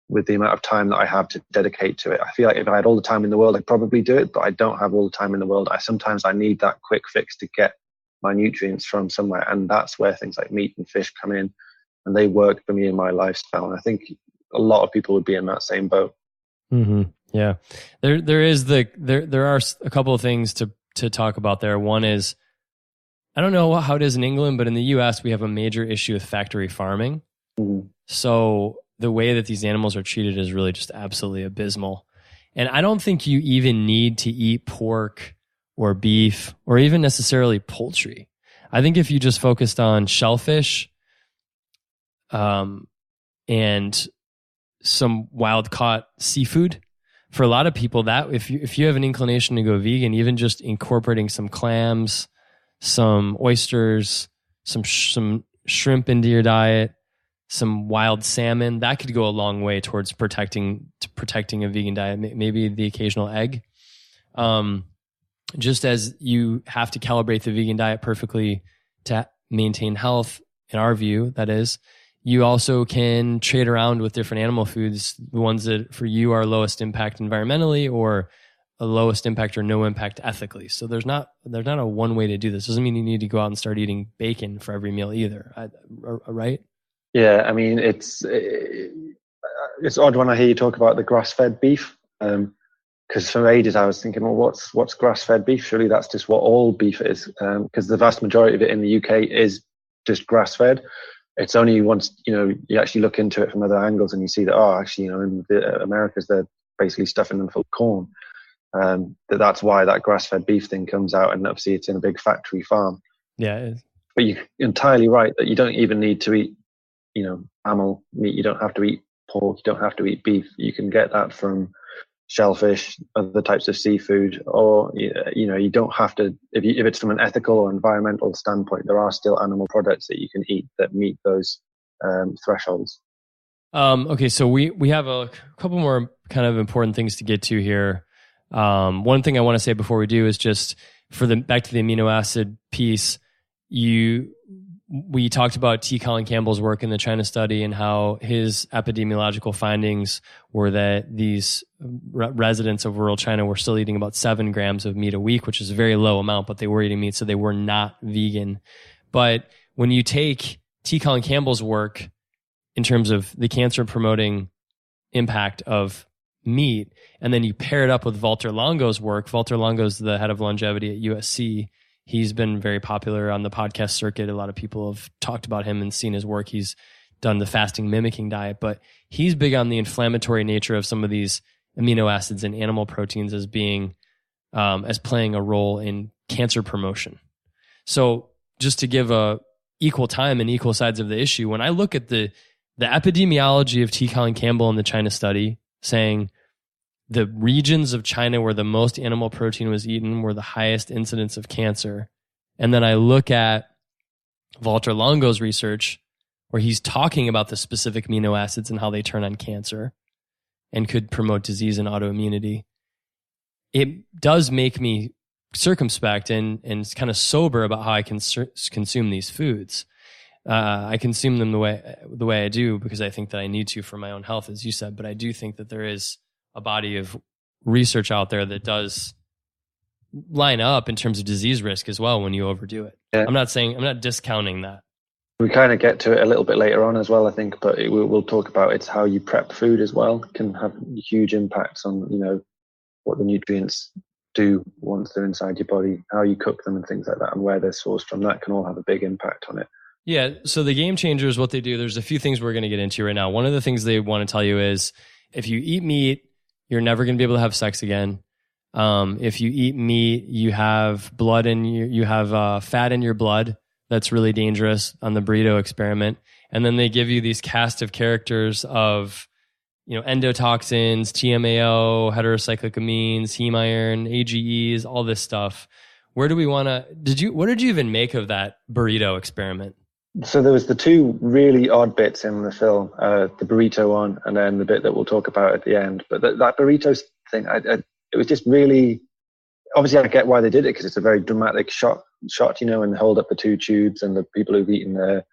with the amount of time that I have to dedicate to it. I feel like if I had all the time in the world, I'd probably do it, but I don't have all the time in the world. Sometimes I need that quick fix to get my nutrients from somewhere. And that's where things like meat and fish come in, and they work for me in my lifestyle. And I think a lot of people would be in that same boat. Mm-hmm. Yeah. There are a couple of things to talk about there. One is, I don't know how it is in England, but in the US, we have a major issue with factory farming. Mm-hmm. So the way that these animals are treated is really just absolutely abysmal. And I don't think you even need to eat pork or beef or even necessarily poultry. I think if you just focused on shellfish, and some wild caught seafood, for a lot of people, that if you have an inclination to go vegan, even just incorporating some clams, some oysters, some shrimp into your diet, some wild salmon, that could go a long way towards protecting a vegan diet. Maybe the occasional egg. Just as you have to calibrate the vegan diet perfectly to maintain health, in our view, that is, you also can trade around with different animal foods, the ones that for you are lowest impact environmentally or a lowest impact or no impact ethically. So there's not a one way to do this. Doesn't mean you need to go out and start eating bacon for every meal either, right? Yeah, I mean, it's odd when I hear you talk about the grass-fed beef, because for ages I was thinking, well, what's grass-fed beef? Surely that's just what all beef is, because the vast majority of it in the UK is just grass-fed. It's only once you actually look into it from other angles and you see that actually in the Americas they're basically stuffing them full of corn. That's why that grass-fed beef thing comes out, and obviously it's in a big factory farm. Yeah, but you're entirely right that you don't even need to eat animal meat. You don't have to eat pork. You don't have to eat beef. You can get that from shellfish, other types of seafood, or you don't have to. If it's from an ethical or environmental standpoint, there are still animal products that you can eat that meet those thresholds. Okay, so we have a couple more kind of important things to get to here. One thing I want to say before we do is just back to the amino acid piece. We talked about T. Colin Campbell's work in the China study and how his epidemiological findings were that these residents of rural China were still eating about 7 grams of meat a week, which is a very low amount, but they were eating meat, so they were not vegan. But when you take T. Colin Campbell's work in terms of the cancer-promoting impact of meat, and then you pair it up with Valter Longo's work. Valter Longo's the head of longevity at USC. He's been very popular on the podcast circuit. A lot of people have talked about him and seen his work. He's done the fasting mimicking diet, but he's big on the inflammatory nature of some of these amino acids and animal proteins as being, as playing a role in cancer promotion. So just to give a equal time and equal sides of the issue, when I look at the epidemiology of T. Colin Campbell in the China study, saying the regions of China where the most animal protein was eaten were the highest incidence of cancer. And then I look at Valter Longo's research where he's talking about the specific amino acids and how they turn on cancer and could promote disease and autoimmunity. It does make me circumspect and kind of sober about how I can consume these foods. I consume them the way I do because I think that I need to for my own health, as you said, but I do think that there is a body of research out there that does line up in terms of disease risk as well when you overdo it. Yeah. I'm not discounting that. We kind of get to it a little bit later on as well, I think, but we'll talk about it's how you prep food as well can have huge impacts on, what the nutrients do once they're inside your body, how you cook them and things like that, and where they're sourced from. That can all have a big impact on it. Yeah. So the Game Changers, what they do, there's a few things we're going to get into right now. One of the things they want to tell you is if you eat meat, you're never going to be able to have sex again. If you eat meat, you have blood you have fat in your blood. That's really dangerous on the burrito experiment. And then they give you these cast of characters of, endotoxins, TMAO, heterocyclic amines, heme iron, AGEs, all this stuff. Where do we want to, what did you even make of that burrito experiment? So there was the two really odd bits in the film, the burrito one, and then the bit that we'll talk about at the end. But that burrito thing, it was just really, obviously I get why they did it because it's a very dramatic shot, and they hold up the two tubes and the people who've eaten their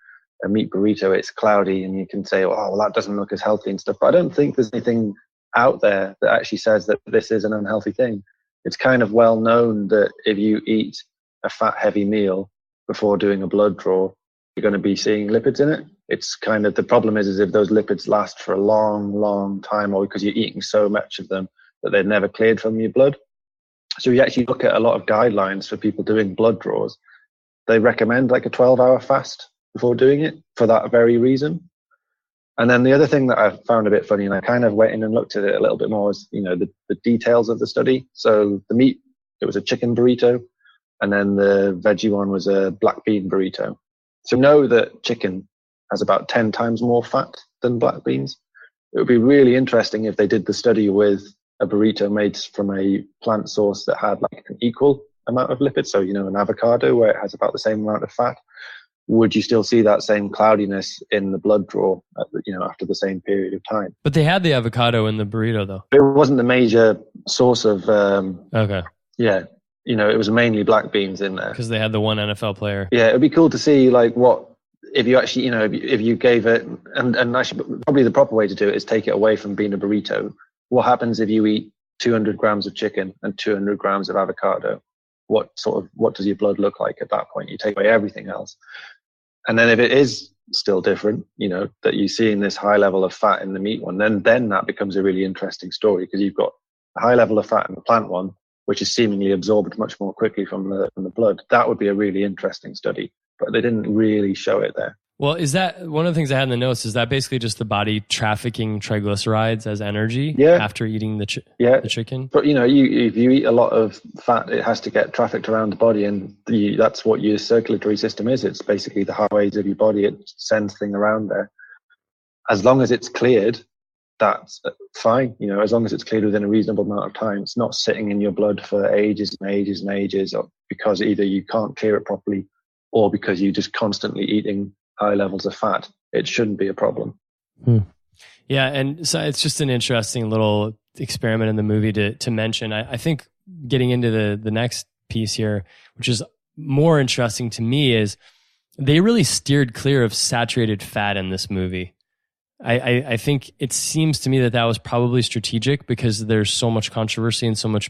a meat burrito, it's cloudy, and you can say, oh, well, that doesn't look as healthy and stuff. But I don't think there's anything out there that actually says that this is an unhealthy thing. It's kind of well known that if you eat a fat heavy meal before doing a blood draw, you're going to be seeing lipids in it. It's kind of, the problem is if those lipids last for a long time, or because you're eating so much of them that they're never cleared from your blood. So you actually look at a lot of guidelines for people doing blood draws. They recommend like a 12-hour fast before doing it for that very reason. And then the other thing that I found a bit funny, and I kind of went in and looked at it a little bit more, is, the details of the study. So the meat, it was a chicken burrito, and then the veggie one was a black bean burrito. So know that chicken has about 10 times more fat than black beans. It would be really interesting if they did the study with a burrito made from a plant source that had like an equal amount of lipids. So, an avocado where it has about the same amount of fat. Would you still see that same cloudiness in the blood draw, after the same period of time? But they had the avocado in the burrito, though. It wasn't the major source of. Okay. Yeah, it was mainly black beans in there because they had the one NFL player. Yeah, it'd be cool to see like what if you actually, if you gave it, and actually probably the proper way to do it is take it away from being a burrito. What happens if you eat 200 grams of chicken and 200 grams of avocado? What does your blood look like at that point? You take away everything else. And then if it is still different, that you see in this high level of fat in the meat one, then that becomes a really interesting story, because you've got a high level of fat in the plant one, which is seemingly absorbed much more quickly from the blood. That would be a really interesting study, but they didn't really show it there. Well, is that one of the things I had in the notes? Is that basically just the body trafficking triglycerides as energy after eating the chicken? But if you eat a lot of fat, it has to get trafficked around the body, and that's what your circulatory system is. It's basically the highways of your body. It sends things around there. As long as it's cleared, that's fine. As long as it's cleared within a reasonable amount of time, it's not sitting in your blood for ages and ages and ages, or because either you can't clear it properly, or because you're just constantly eating high levels of fat. It shouldn't be a problem. Yeah, and so it's just an interesting little experiment in the movie to mention. I think getting into the next piece here, which is more interesting to me, is they really steered clear of saturated fat in this movie. I think it seems to me that was probably strategic, because there's so much controversy and so much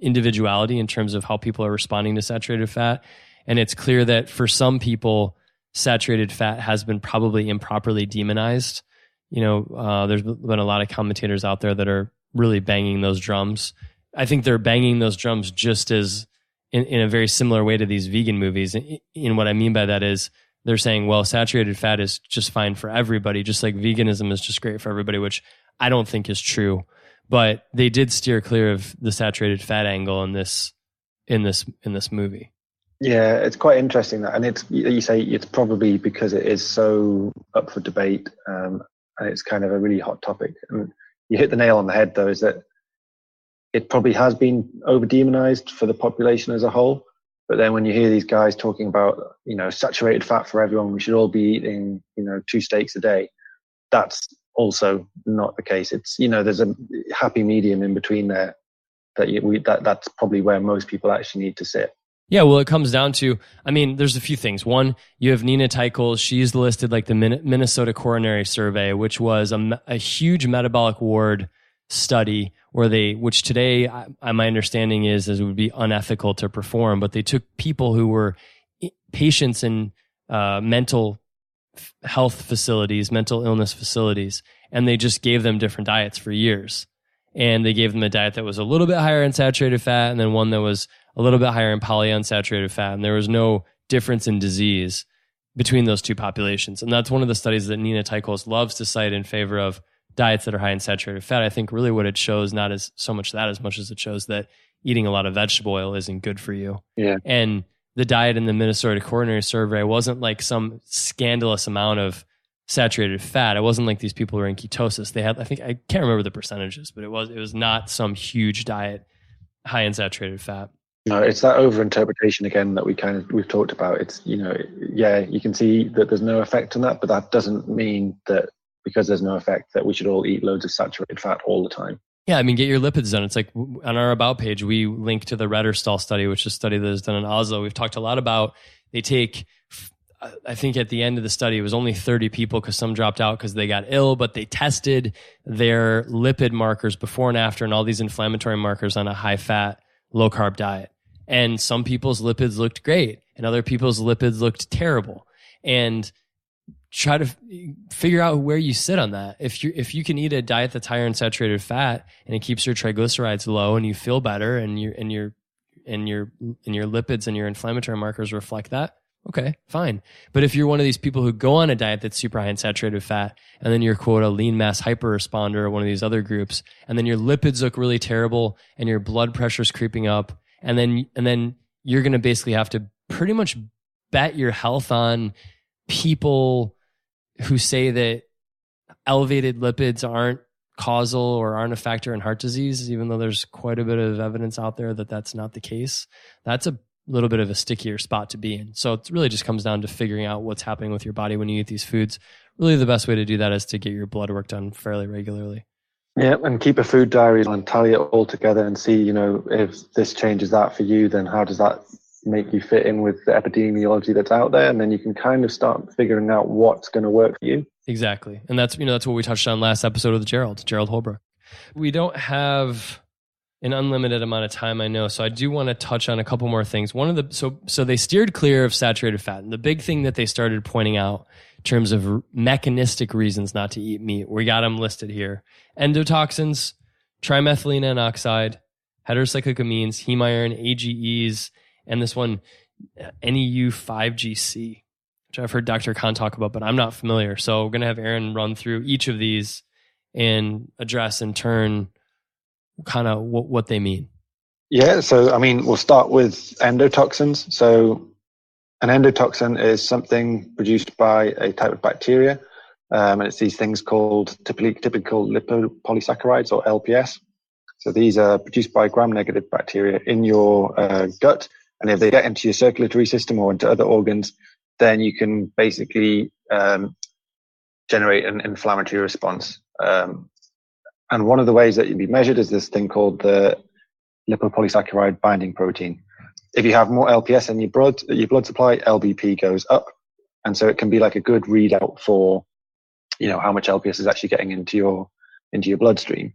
individuality in terms of how people are responding to saturated fat. And it's clear that for some people, saturated fat has been probably improperly demonized. There's been a lot of commentators out there that are really banging those drums. I think they're banging those drums just as in a very similar way to these vegan movies. And what I mean by that is they're saying, well, saturated fat is just fine for everybody, just like veganism is just great for everybody, which I don't think is true. But they did steer clear of the saturated fat angle in this movie. Yeah, it's quite interesting that, and you say it's probably because it is so up for debate, and it's kind of a really hot topic. And you hit the nail on the head, though, is that it probably has been over demonized for the population as a whole. But then when you hear these guys talking about, saturated fat for everyone, we should all be eating, 2 steaks a day. That's also not the case. It's, there's a happy medium in between there that's probably where most people actually need to sit. Yeah, well, it comes down to, there's a few things. One, you have Nina Teicholz. She's listed like the Minnesota Coronary Survey, which was a huge metabolic ward study which today, my understanding is it would be unethical to perform, but they took people who were patients in mental health facilities, mental illness facilities, and they just gave them different diets for years. And they gave them a diet that was a little bit higher in saturated fat, and then one that was a little bit higher in polyunsaturated fat. And there was no difference in disease between those two populations. And that's one of the studies that Nina Teicholz loves to cite in favor of diets that are high in saturated fat. I think really what it shows, not as so much that as much as it shows that eating a lot of vegetable oil isn't good for you. Yeah. And the diet in the Minnesota Coronary Survey wasn't like some scandalous amount of saturated fat. It wasn't like these people were in ketosis. They had, I can't remember the percentages, but it was not some huge diet high in saturated fat. No, it's that overinterpretation again that we've talked about. It's, you can see that there's no effect on that, but that doesn't mean that because there's no effect that we should all eat loads of saturated fat all the time. Yeah, get your lipids done. It's like on our About page, we link to the Redderstall study, which is a study that is done in Oslo. We've talked a lot about, they take I think at the end of the study, it was only 30 people because some dropped out because they got ill, but they tested their lipid markers before and after and all these inflammatory markers on a high fat, low carb diet. And some people's lipids looked great and other people's lipids looked terrible. And try to figure out where you sit on that. If you can eat a diet that's higher in saturated fat and it keeps your triglycerides low and you feel better and your lipids and your inflammatory markers reflect that, okay, fine. But if you're one of these people who go on a diet that's super high in saturated fat and then you're quote a lean mass hyperresponder or one of these other groups, and then your lipids look really terrible and your blood pressure's creeping up, and then you're going to basically have to pretty much bet your health on people who say that elevated lipids aren't causal or aren't a factor in heart disease, even though there's quite a bit of evidence out there that that's not the case. That's a little bit of a stickier spot to be in. So it really just comes down to figuring out what's happening with your body when you eat these foods. Really the best way to do that is to get your blood work done fairly regularly. Yeah, and keep a food diary and tally it all together and see, if this changes that for you, then how does that make you fit in with the epidemiology that's out there? And then you can kind of start figuring out what's going to work for you. Exactly. And that's what we touched on last episode with Gerald Holbrook. We don't have an unlimited amount of time, I know. So I do want to touch on a couple more things. So they steered clear of saturated fat. And the big thing that they started pointing out in terms of mechanistic reasons not to eat meat, we got them listed here: endotoxins, trimethylene N-oxide, heterocyclic amines, heme iron, AGEs, and this one, NEU5GC, which I've heard Dr. Khan talk about, but I'm not familiar. So we're going to have Aaron run through each of these and address in turn kind of what they mean. Yeah, so we'll start with endotoxins. So an endotoxin is something produced by a type of bacteria, and it's these things called typical lipopolysaccharides, or LPS. So these are produced by gram-negative bacteria in your gut, and if they get into your circulatory system or into other organs, then you can basically generate an inflammatory response. And one of the ways that you'd be measured is this thing called the lipopolysaccharide binding protein. If you have more LPS in your blood supply, LBP goes up. And so it can be like a good readout for, how much LPS is actually getting into your bloodstream.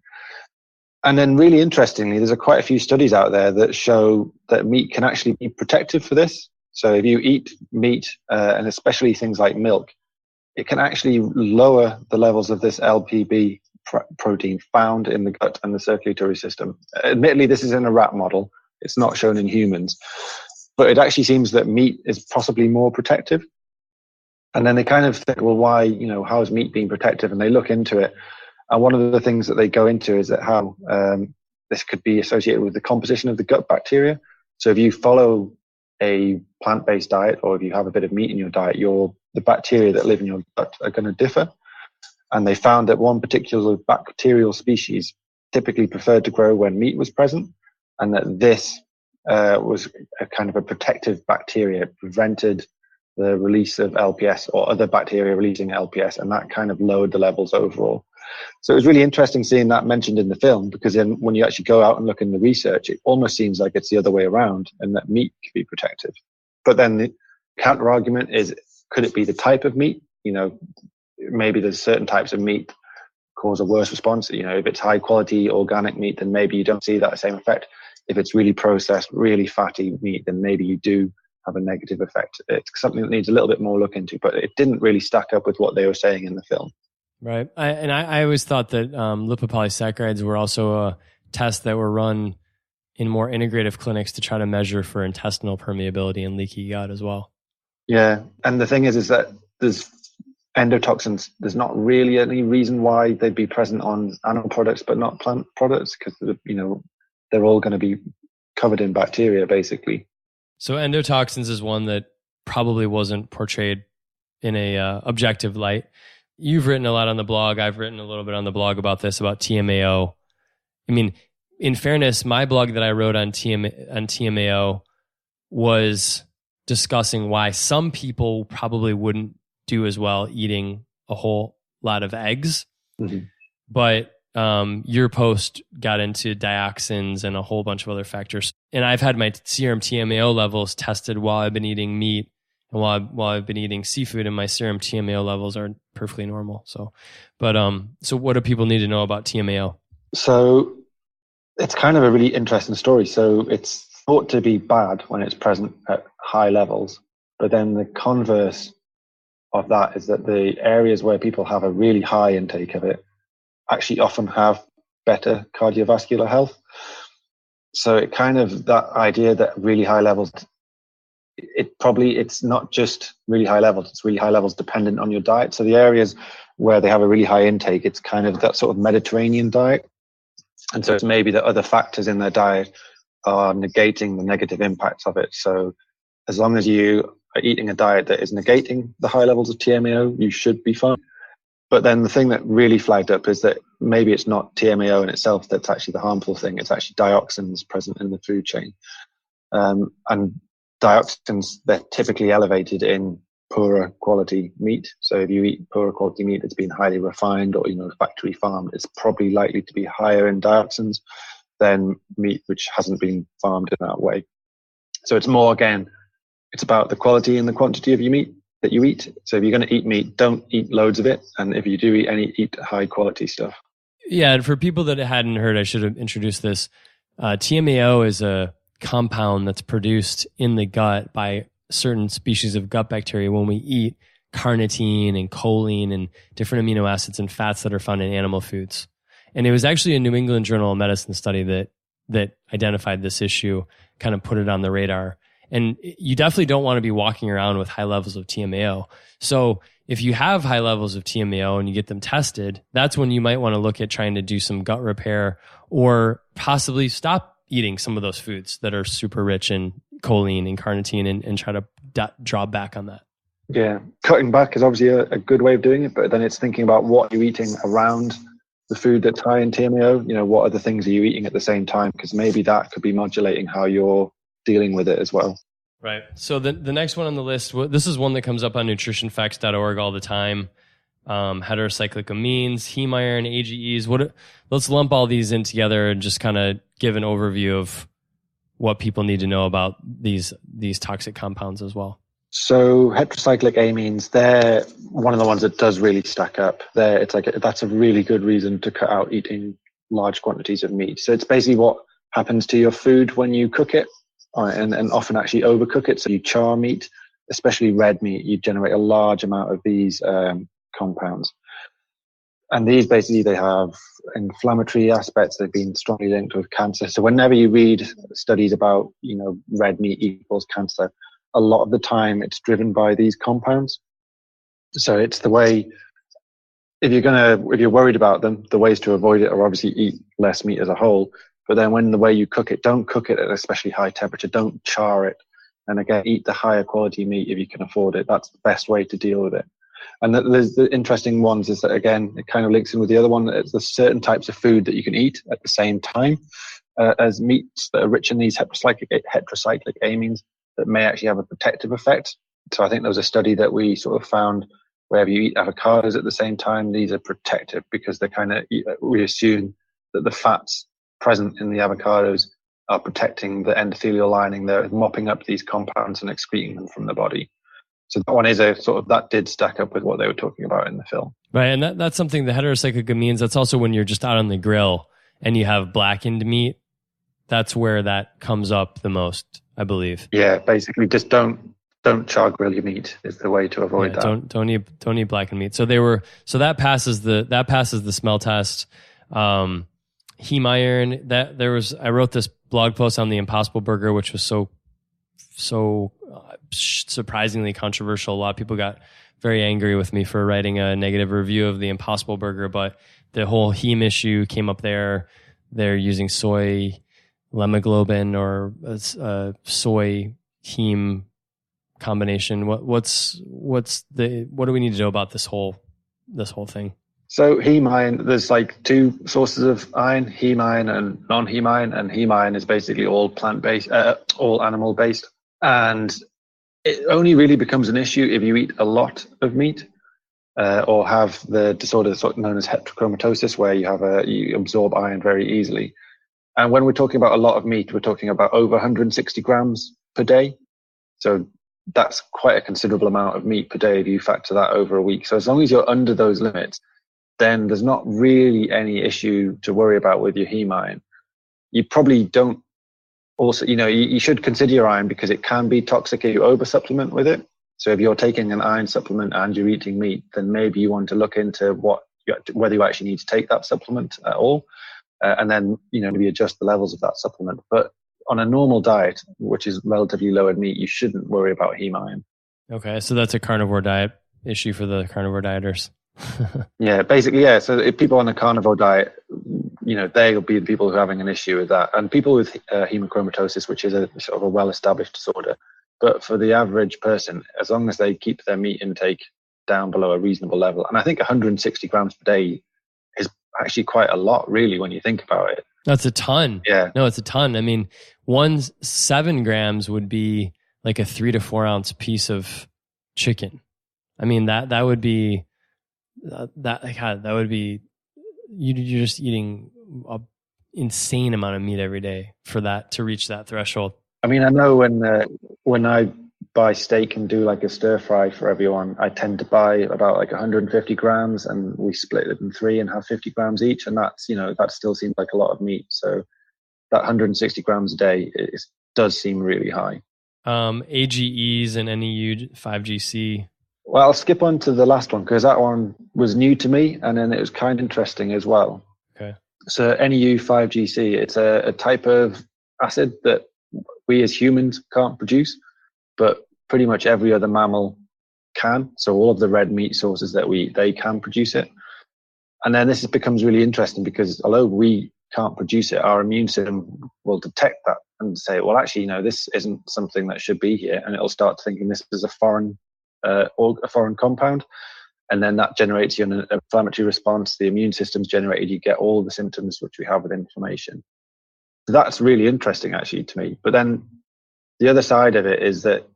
And then really interestingly, there's quite a few studies out there that show that meat can actually be protective for this. So if you eat meat, and especially things like milk, it can actually lower the levels of this LPB protein found in the gut and the circulatory system. Admittedly, this is in a rat model. It's not shown in humans. But it actually seems that meat is possibly more protective. And then they kind of think, well, why, how is meat being protective? And they look into it. And one of the things that they go into is that how this could be associated with the composition of the gut bacteria. So if you follow a plant-based diet, or if you have a bit of meat in your diet, the bacteria that live in your gut are going to differ. And they found that one particular bacterial species typically preferred to grow when meat was present, and that this was a kind of a protective bacteria. It prevented the release of LPS or other bacteria releasing LPS, and that kind of lowered the levels overall. So it was really interesting seeing that mentioned in the film, because then when you actually go out and look in the research, it almost seems like it's the other way around, and that meat can be protective. But then the counter argument is, could it be the type of meat? Maybe there's certain types of meat cause a worse response. If it's high quality organic meat, then maybe you don't see that same effect. If it's really processed, really fatty meat, then maybe you do have a negative effect. It's something that needs a little bit more look into, but it didn't really stack up with what they were saying in the film. Right. I always thought that lipopolysaccharides were also a test that were run in more integrative clinics to try to measure for intestinal permeability and leaky gut as well. Yeah. And the thing is that there's endotoxins. There's not really any reason why they'd be present on animal products but not plant products, because they're all going to be covered in bacteria basically. So endotoxins is one that probably wasn't portrayed in a objective light. You've written a lot on the blog. I've written a little bit on the blog about this, about TMAO. In fairness, my blog that I wrote on TMAO was discussing why some people probably wouldn't do as well eating a whole lot of eggs. Mm-hmm. But your post got into dioxins and a whole bunch of other factors. And I've had my serum TMAO levels tested while I've been eating meat And while I've been eating seafood and my serum TMAO levels are perfectly normal. So what do people need to know about TMAO? So it's kind of a really interesting story. So it's thought to be bad when it's present at high levels, but then the converse of that is that the areas where people have a really high intake of it actually often have better cardiovascular health. So it kind of, that idea that really high levels, it's not just really high levels, it's really high levels dependent on your diet. So the areas where they have a really high intake, it's kind of that sort of Mediterranean diet. And so it's maybe that other factors in their diet are negating the negative impacts of it. So as long as you are eating a diet that is negating the high levels of TMAO, you should be fine. But then the thing that really flagged up is that maybe it's not TMAO in itself that's actually the harmful thing. It's actually dioxins present in the food chain. And dioxins, they're typically elevated in poorer quality meat. So if you eat poorer quality meat that's been highly refined or, factory farmed, it's probably likely to be higher in dioxins than meat which hasn't been farmed in that way. So it's more, again, it's about the quality and the quantity of your meat that you eat. So if you're going to eat meat, don't eat loads of it. And if you do eat any, eat high quality stuff. Yeah. And for people that hadn't heard, I should have introduced this. TMAO is a compound that's produced in the gut by certain species of gut bacteria when we eat carnitine and choline and different amino acids and fats that are found in animal foods. And it was actually a New England Journal of Medicine study that identified this issue, kind of put it on the radar. And you definitely don't want to be walking around with high levels of TMAO. So if you have high levels of TMAO and you get them tested, that's when you might want to look at trying to do some gut repair or possibly stop eating some of those foods that are super rich in choline and carnitine and try to draw back on that. Yeah, cutting back is obviously a good way of doing it, but then it's thinking about what you're eating around the food that's high in TMAO. What other things are you eating at the same time? Because maybe that could be modulating how you're dealing with it as well. Right. So the next one on the list, this is one that comes up on nutritionfacts.org all the time. Heterocyclic amines, heme iron, AGEs. Let's lump all these in together and just kind of give an overview of what people need to know about these toxic compounds as well. So heterocyclic amines, they're one of the ones that does really stack up. That's a really good reason to cut out eating large quantities of meat. So it's basically what happens to your food when you cook it, and often actually overcook it. So you char meat, especially red meat, you generate a large amount of these compounds. And these basically, they have inflammatory aspects. They've been strongly linked with cancer. So whenever you read studies about, red meat equals cancer, a lot of the time it's driven by these compounds. So it's the way, if you're worried about them, the ways to avoid it are obviously eat less meat as a whole. But then when the way you cook it, don't cook it at especially high temperature. Don't char it. And again, eat the higher quality meat if you can afford it. That's the best way to deal with it. And there's the interesting ones is that, again, it kind of links in with the other one. It's the certain types of food that you can eat at the same time as meats that are rich in these heterocyclic amines that may actually have a protective effect. So I think there was a study that we sort of found where if you eat avocados at the same time, these are protective because we assume that the fats present in the avocados are protecting the endothelial lining. They're mopping up these compounds and excreting them from the body. So that one is that did stack up with what they were talking about in the film. Right. And that's something, the heterocyclic amines, that's also when you're just out on the grill and you have blackened meat. That's where that comes up the most, I believe. Yeah, basically just don't char grill your meat is the way to avoid that. Don't eat blackened meat. So that passes the smell test. Heme iron, I wrote this blog post on the Impossible Burger, which was so surprisingly controversial. A lot of people got very angry with me for writing a negative review of the Impossible Burger, but the whole heme issue came up there. They're using soy lemoglobin or soy heme combination. What do we need to know about this whole thing? So heme iron, there's like two sources of iron, heme iron and non-heme iron, and heme iron is basically all plant-based, all animal-based. And it only really becomes an issue if you eat a lot of meat or have the disorder known as heterochromatosis, where you absorb iron very easily. And when we're talking about a lot of meat, we're talking about over 160 grams per day. So that's quite a considerable amount of meat per day if you factor that over a week. So as long as you're under those limits, then there's not really any issue to worry about with your heme iron. You probably don't also, you should consider your iron because it can be toxic if you over supplement with it. So if you're taking an iron supplement and you're eating meat, then maybe you want to look into whether you actually need to take that supplement at all. And then, maybe adjust the levels of that supplement. But on a normal diet, which is relatively low in meat, you shouldn't worry about heme iron. Okay, so that's a carnivore diet issue for the carnivore dieters. Yeah, basically, yeah. So if people on a carnivore diet, they'll be the people who are having an issue with that. And people with hemochromatosis, which is a sort of a well-established disorder. But for the average person, as long as they keep their meat intake down below a reasonable level, and I think 160 grams per day is actually quite a lot, really, when you think about it. That's a ton. Yeah. No, it's a ton. I mean, 7 grams would be like a 3 to 4 ounce piece of chicken. I mean, that would be that would be you're just eating an insane amount of meat every day for that to reach that threshold. I mean, I know when I buy steak and do like a stir fry for everyone, I tend to buy about like 150 grams and we split it in 3 and have 50 grams each. And that's, that still seems like a lot of meat. So that 160 grams a day does seem really high. AGEs and NEU 5GC. Well, I'll skip on to the last one because that one was new to me and then it was kind of interesting as well. Okay. So NEU 5GC, it's a type of acid that we as humans can't produce, but pretty much every other mammal can. So all of the red meat sources they can produce it. And then this becomes really interesting because although we can't produce it, our immune system will detect that and say, well, actually, this isn't something that should be here. And it'll start thinking this is a foreign compound. And then that generates you an inflammatory response. The immune system's generated, you get all the symptoms which we have with inflammation. So that's really interesting actually to me. But then the other side of it is that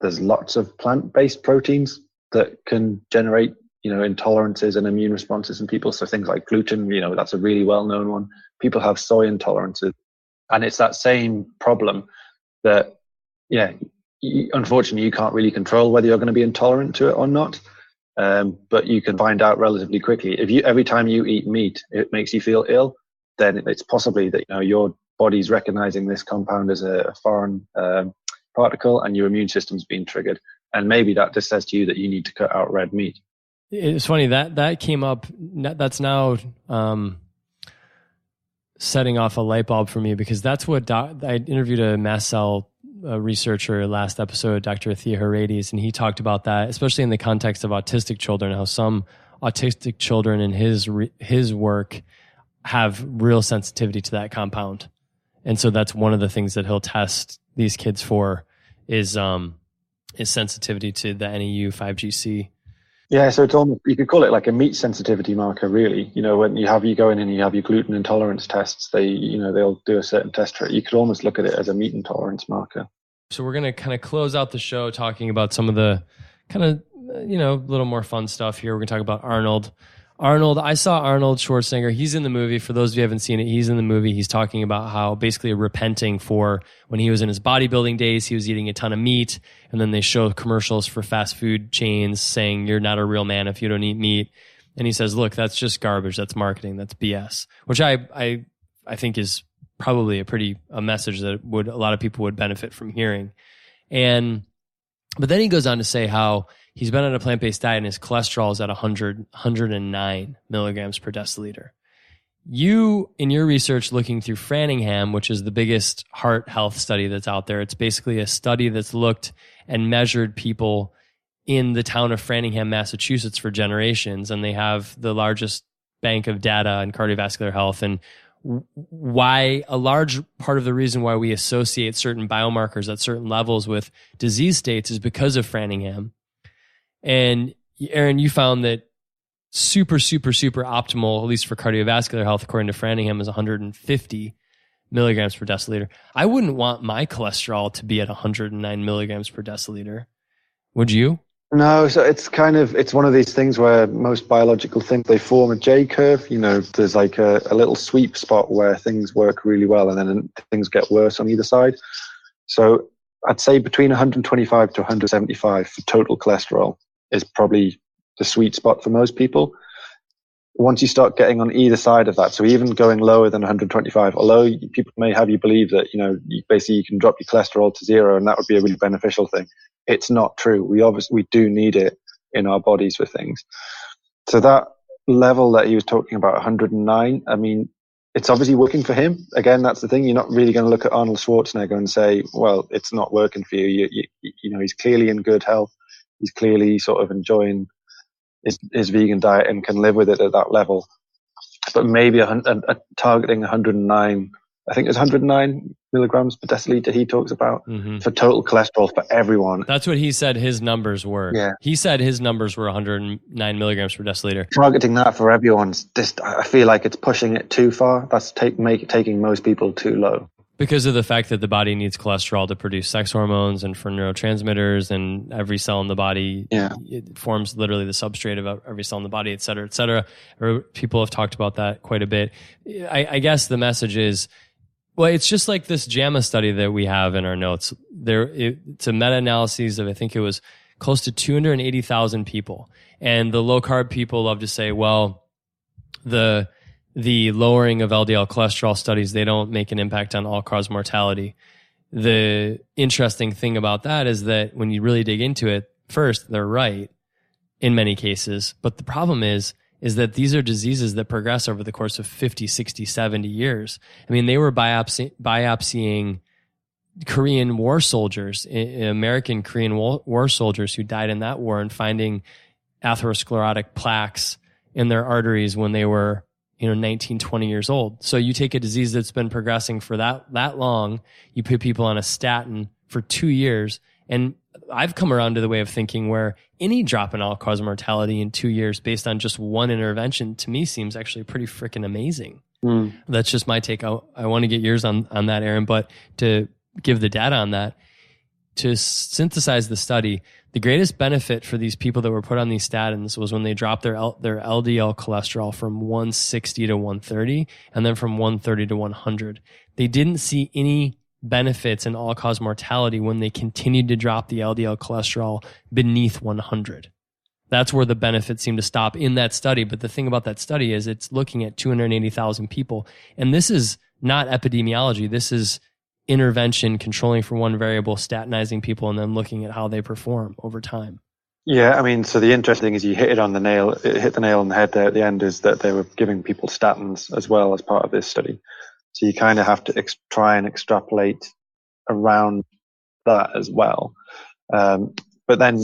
there's lots of plant-based proteins that can generate, intolerances and immune responses in people. So things like gluten, that's a really well-known one. People have soy intolerances. And it's that same problem that, unfortunately, you can't really control whether you're going to be intolerant to it or not. But you can find out relatively quickly. If every time you eat meat, it makes you feel ill, then it's possibly that, your body's recognizing this compound as a foreign particle and your immune system's being triggered. And maybe that just says to you that you need to cut out red meat. It's funny that came up. That's now setting off a light bulb for me because that's what I interviewed a mast cell researcher last episode, Dr. Athia Harades, and he talked about that, especially in the context of autistic children, how some autistic children in his work have real sensitivity to that compound. And so that's one of the things that he'll test these kids for is sensitivity to the NEU 5GC. Yeah, so it's almost, you could call it like a meat sensitivity marker, really. When you go in and you have your gluten intolerance tests, they'll do a certain test for it. You could almost look at it as a meat intolerance marker. So we're going to kind of close out the show talking about some of the kind of, little more fun stuff here. We're going to talk about Arnold. I saw Arnold Schwarzenegger. He's in the movie. For those of you who haven't seen it, he's in the movie. He's talking about how basically repenting for when he was in his bodybuilding days, he was eating a ton of meat. And then they show commercials for fast food chains saying, you're not a real man if you don't eat meat. And he says, look, that's just garbage. That's marketing. That's BS, which I think is probably a message that a lot of people would benefit from hearing. But then he goes on to say how he's been on a plant-based diet and his cholesterol is at 109 milligrams per deciliter. You, in your research looking through Framingham, which is the biggest heart health study that's out there, it's basically a study that's looked and measured people in the town of Framingham, Massachusetts for generations, and they have the largest bank of data on cardiovascular health. And why a large part of the reason why we associate certain biomarkers at certain levels with disease states is because of Framingham. And Aaron, you found that super, super, super optimal, at least for cardiovascular health, according to Framingham, is 150 milligrams per deciliter. I wouldn't want my cholesterol to be at 109 milligrams per deciliter. Would you? No, so it's one of these things where most biological things, they form a J curve. There's like a little sweet spot where things work really well and then things get worse on either side. So I'd say between 125 to 175 for total cholesterol is probably the sweet spot for most people. Once you start getting on either side of that, so even going lower than 125, although people may have you believe that, basically you can drop your cholesterol to zero and that would be a really beneficial thing. It's not true. We do need it in our bodies for things. So that level that he was talking about, 109, I mean, it's obviously working for him. Again, that's the thing. You're not really going to look at Arnold Schwarzenegger and say, well, it's not working for you. He's clearly in good health. He's clearly sort of enjoying his vegan diet and can live with it at that level. But maybe targeting 109, I think it's 109 milligrams per deciliter he talks about for total cholesterol for everyone. That's what he said his numbers were. Yeah. He said his numbers were 109 milligrams per deciliter. Targeting that for everyone's just, I feel like it's pushing it too far. That's taking most people too low. Because of the fact that the body needs cholesterol to produce sex hormones and for neurotransmitters, and every cell in the body it forms literally the substrate of every cell in the body, et cetera, et cetera. People have talked about that quite a bit. I guess the message is, well, it's just like this JAMA study that we have in our notes. It's a meta-analysis of, I think it was close to 280,000 people. And the low-carb people love to say, well, the lowering of LDL cholesterol studies, they don't make an impact on all-cause mortality. The interesting thing about that is that when you really dig into it, first, they're right in many cases. But the problem is that these are diseases that progress over the course of 50, 60, 70 years. I mean, they were biopsying Korean war soldiers, American Korean war soldiers who died in that war, and finding atherosclerotic plaques in their arteries when they were 19, 20 years old. So you take a disease that's been progressing for that long, you put people on a statin for 2 years, and I've come around to the way of thinking where any drop in all-cause mortality in 2 years based on just one intervention, to me, seems actually pretty freaking amazing. That's just my take. I want to get yours on that, Aaron, but to give the data on that, to synthesize the study, the greatest benefit for these people that were put on these statins was when they dropped their LDL cholesterol from 160 to 130 and then from 130 to 100. They didn't see any benefits in all-cause mortality when they continued to drop the LDL cholesterol beneath 100. That's where the benefits seem to stop in that study. But the thing about that study is it's looking at 280,000 people. And this is not epidemiology. This is intervention, controlling for one variable, statinizing people, and then looking at how they perform over time. Yeah, I mean, so the interesting thing is you hit the nail on the head there at the end, is that they were giving people statins as well as part of this study. So you kind of have to try and extrapolate around that as well. But then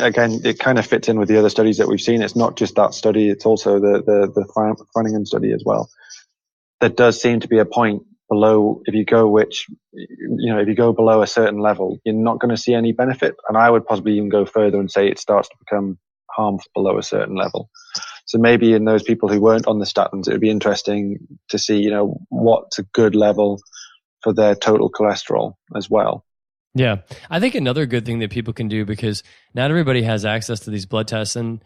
again, it kind of fits in with the other studies that we've seen. It's not just that study; it's also the Framingham study as well. There does seem to be a point below, if you go below a certain level, you're not going to see any benefit. And I would possibly even go further and say it starts to become harmful below a certain level. So maybe in those people who weren't on the statins, it would be interesting to see, what's a good level for their total cholesterol as well. Yeah. I think another good thing that people can do, because not everybody has access to these blood tests, and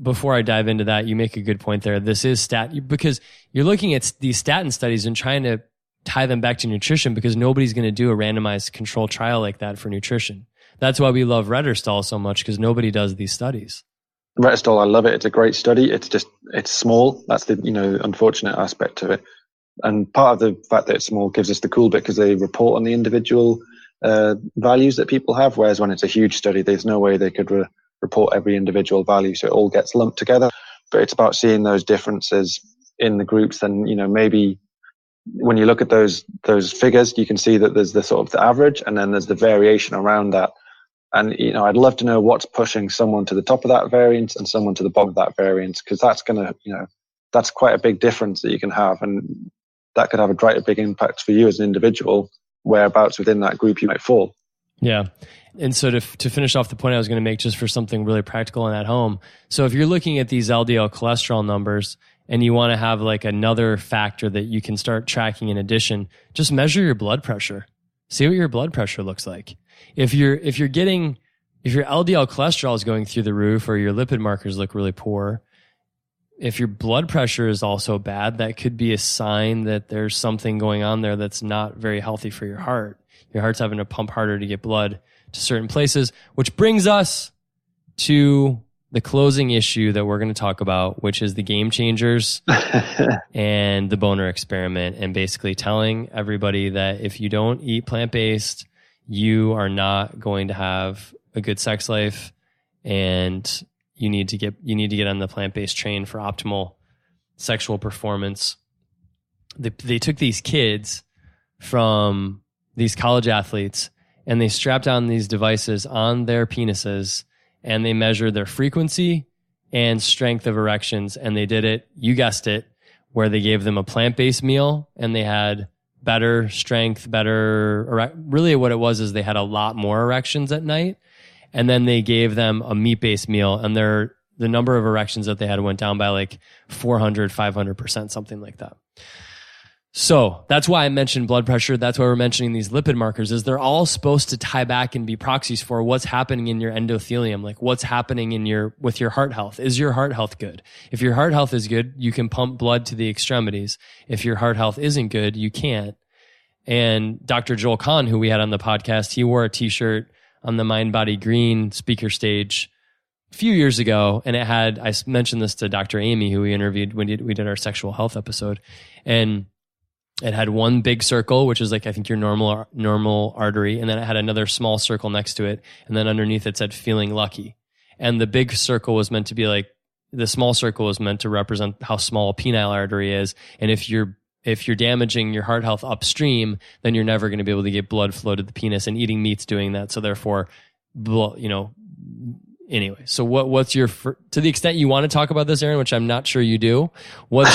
before I dive into that, you make a good point there. This is because you're looking at these statin studies and trying to tie them back to nutrition, because nobody's going to do a randomized controlled trial like that for nutrition. That's why we love Retterstall so much, because nobody does these studies. Retterstall, I love it. It's a great study. It's small. That's the, unfortunate aspect of it. And part of the fact that it's small gives us the cool bit, because they report on the individual values that people have. Whereas when it's a huge study, there's no way they could report every individual value. So it all gets lumped together. But it's about seeing those differences in the groups. And, maybe when you look at those figures, you can see that there's the sort of the average, and then there's the variation around that. And, I'd love to know what's pushing someone to the top of that variance and someone to the bottom of that variance, because that's going to, that's quite a big difference that you can have. And that could have a big impact for you as an individual, whereabouts within that group you might fall. Yeah. And so to finish off the point I was going to make, just for something really practical and at home. So if you're looking at these LDL cholesterol numbers and you want to have like another factor that you can start tracking in addition, just measure your blood pressure. See what your blood pressure looks like. If your LDL cholesterol is going through the roof, or your lipid markers look really poor, if your blood pressure is also bad, that could be a sign that there's something going on there that's not very healthy for your heart. Your heart's having to pump harder to get blood to certain places, which brings us to the closing issue that we're going to talk about, which is the game changers and the Boner experiment, and basically telling everybody that if you don't eat plant-based, you are not going to have a good sex life, and you need to get on the plant-based train for optimal sexual performance. They took these kids from these college athletes and they strapped on these devices on their penises, and they measured their frequency and strength of erections. And they did it, you guessed it, where they gave them a plant-based meal and they had better strength, really what it was is they had a lot more erections at night. And then they gave them a meat-based meal, and the number of erections that they had went down by like 400, 500%, something like that. So that's why I mentioned blood pressure. That's why we're mentioning these lipid markers, is they're all supposed to tie back and be proxies for what's happening in your endothelium, like what's happening with your heart health. Is your heart health good? If your heart health is good, you can pump blood to the extremities. If your heart health isn't good, you can't. And Dr. Joel Kahn, who we had on the podcast, he wore a t-shirt on the Mind Body Green speaker stage a few years ago. And I mentioned this to Dr. Amy, who we interviewed when we did our sexual health episode. And it had one big circle, which is like, I think your normal artery. And then it had another small circle next to it. And then underneath it said feeling lucky. And the big circle was meant to be like, the small circle was meant to represent how small a penile artery is. And if you're damaging your heart health upstream, then you're never going to be able to get blood flow to the penis, and eating meat's doing that. So therefore, anyway, so what's your, to the extent you want to talk about this, Aaron, which I'm not sure you do, what's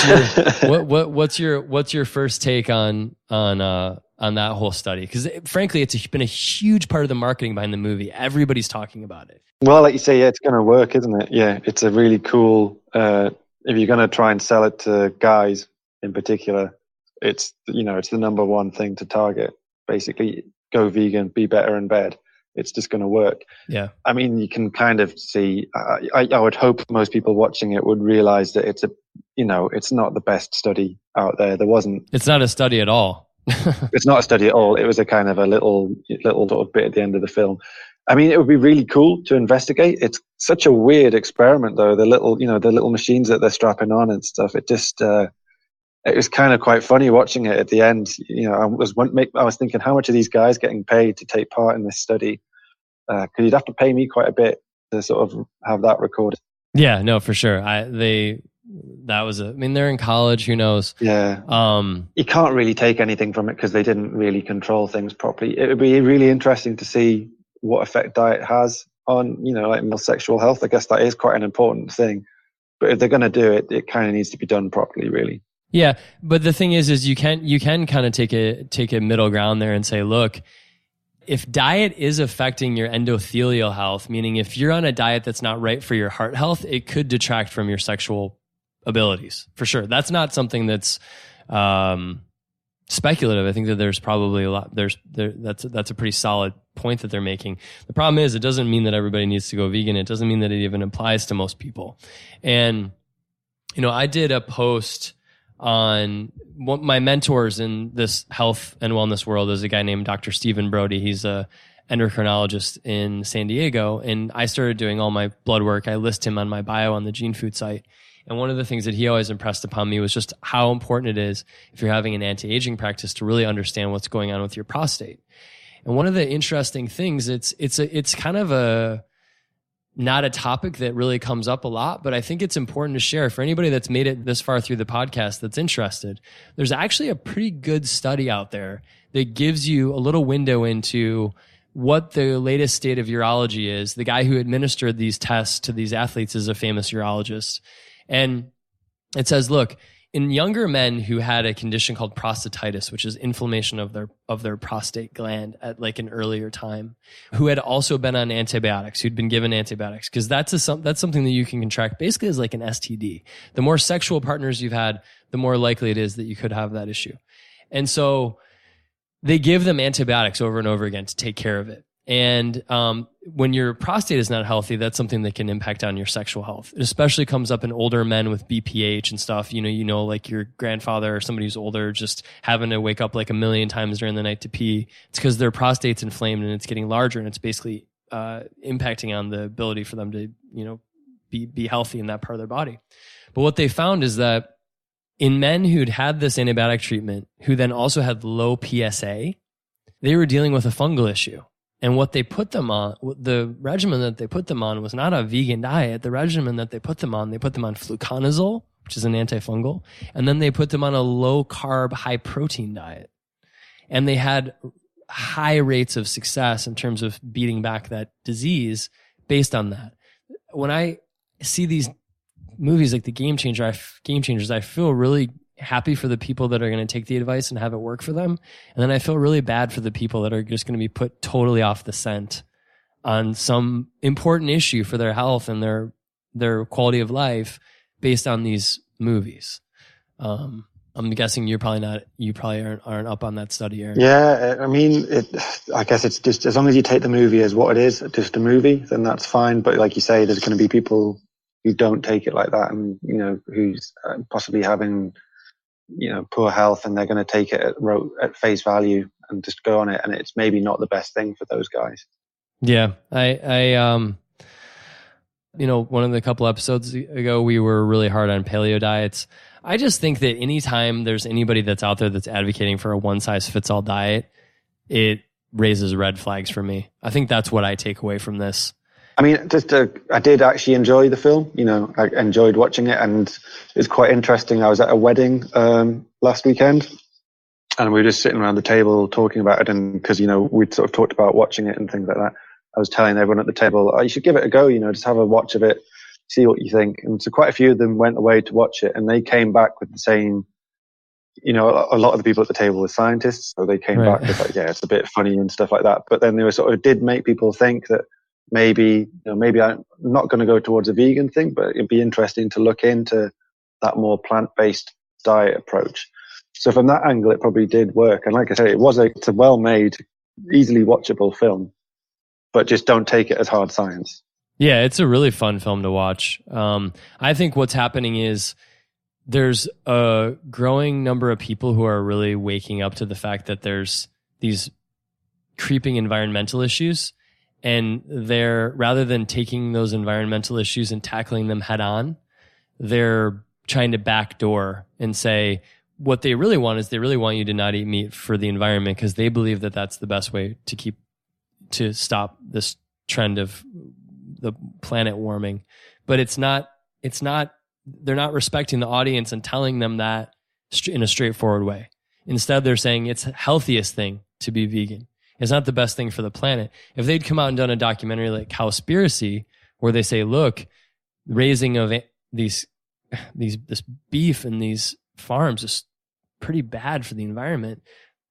your first take on that whole study? Because frankly, it's been a huge part of the marketing behind the movie. Everybody's talking about it. Well, like you say, yeah, it's going to work, isn't it? Yeah, it's a really cool, if you're going to try and sell it to guys in particular, it's the number one thing to target. Basically, go vegan, be better in bed. It's just going to work. Yeah. I mean, you can kind of see, I would hope most people watching it would realize that it's not the best study out there. It's not a study at all. It's not a study at all. It was a kind of a little sort of bit at the end of the film. I mean, it would be really cool to investigate. It's such a weird experiment, though. The little machines that they're strapping on and stuff. It just, it was kind of quite funny watching it at the end. I was thinking, how much are these guys getting paid to take part in this study? Because you'd have to pay me quite a bit to sort of have that recorded. Yeah, no, for sure. They're in college. Who knows? Yeah. You can't really take anything from it because they didn't really control things properly. It would be really interesting to see what effect diet has on, like male sexual health. I guess that is quite an important thing. But if they're going to do it, it kind of needs to be done properly, really. Yeah, but the thing is you can kind of take a middle ground there and say, look, if diet is affecting your endothelial health, meaning if you're on a diet that's not right for your heart health, it could detract from your sexual abilities, for sure. That's not something that's speculative. I think that there's probably a lot. That's a pretty solid point that they're making. The problem is, it doesn't mean that everybody needs to go vegan. It doesn't mean that it even applies to most people. And I did a post on my mentors in this health and wellness world is a guy named Dr. Stephen Brody. He's a endocrinologist in San Diego. And I started doing all my blood work. I list him on my bio on the Gene Food site. And one of the things that he always impressed upon me was just how important it is, if you're having an anti-aging practice, to really understand what's going on with your prostate. And one of the interesting things, it's kind of not a topic that really comes up a lot, but I think it's important to share for anybody that's made it this far through the podcast that's interested. There's actually a pretty good study out there that gives you a little window into what the latest state of urology is. The guy who administered these tests to these athletes is a famous urologist. And it says, look, in younger men who had a condition called prostatitis, which is inflammation of their prostate gland at like an earlier time, who had also been on antibiotics, who'd been given antibiotics, because that's something that you can contract basically as like an STD. The more sexual partners you've had, the more likely it is that you could have that issue. And so they give them antibiotics over and over again to take care of it. And when your prostate is not healthy, that's something that can impact on your sexual health. It especially comes up in older men with BPH and stuff. You know, like your grandfather or somebody who's older just having to wake up like a million times during the night to pee. It's because their prostate's inflamed and it's getting larger, and it's basically impacting on the ability for them to, you know, be healthy in that part of their body. But what they found is that in men who'd had this antibiotic treatment, who then also had low PSA, they were dealing with a fungal issue. And what they put them on, the regimen that they put them on was not a vegan diet. The regimen that they put them on fluconazole, which is an antifungal, and then they put them on a low carb, high protein diet. And they had high rates of success in terms of beating back that disease based on that. When I see these movies like Game Changers, I feel really happy for the people that are going to take the advice and have it work for them. And then I feel really bad for the people that are just going to be put totally off the scent on some important issue for their health and their quality of life based on these movies. I'm guessing you probably aren't up on that study, Aaron. Yeah, I mean, I guess it's just, as long as you take the movie as what it is, just a movie, then that's fine. But like you say, there's going to be people who don't take it like that, and, you know, who's possibly having, you know, poor health, and they're going to take it at face value and just go on it, and it's maybe not the best thing for those guys. Yeah, I you know, one of the couple episodes ago, we were really hard on paleo diets. I just think that anytime there's anybody that's out there that's advocating for a one-size-fits-all diet, it raises red flags for me. I think that's what I take away from this. I mean, I did actually enjoy the film. You know, I enjoyed watching it, and it's quite interesting. I was at a wedding last weekend, and we were just sitting around the table talking about it. And because, you know, we'd sort of talked about watching it and things like that, I was telling everyone at the table, oh, you should give it a go. You know, just have a watch of it, see what you think. And so quite a few of them went away to watch it, and they came back with the same. You know, a lot of the people at the table were scientists, so they came back with like, yeah, it's a bit funny and stuff like that. But then they were sort of did make people think that maybe I'm not going to go towards a vegan thing, but it'd be interesting to look into that more plant-based diet approach. So from that angle, it probably did work. And like I say, it's a well-made, easily watchable film, but just don't take it as hard science. Yeah, it's a really fun film to watch. I think what's happening is there's a growing number of people who are really waking up to the fact that there's these creeping environmental issues. And they're, rather than taking those environmental issues and tackling them head on, they're trying to backdoor and say what they really want is they really want you to not eat meat for the environment, because they believe that that's the best way to stop this trend of the planet warming. But it's not, they're not respecting the audience and telling them that in a straightforward way. Instead, they're saying it's the healthiest thing to be vegan. It's not the best thing for the planet. If they'd come out and done a documentary like Cowspiracy, where they say, look, raising of this beef in these farms is pretty bad for the environment,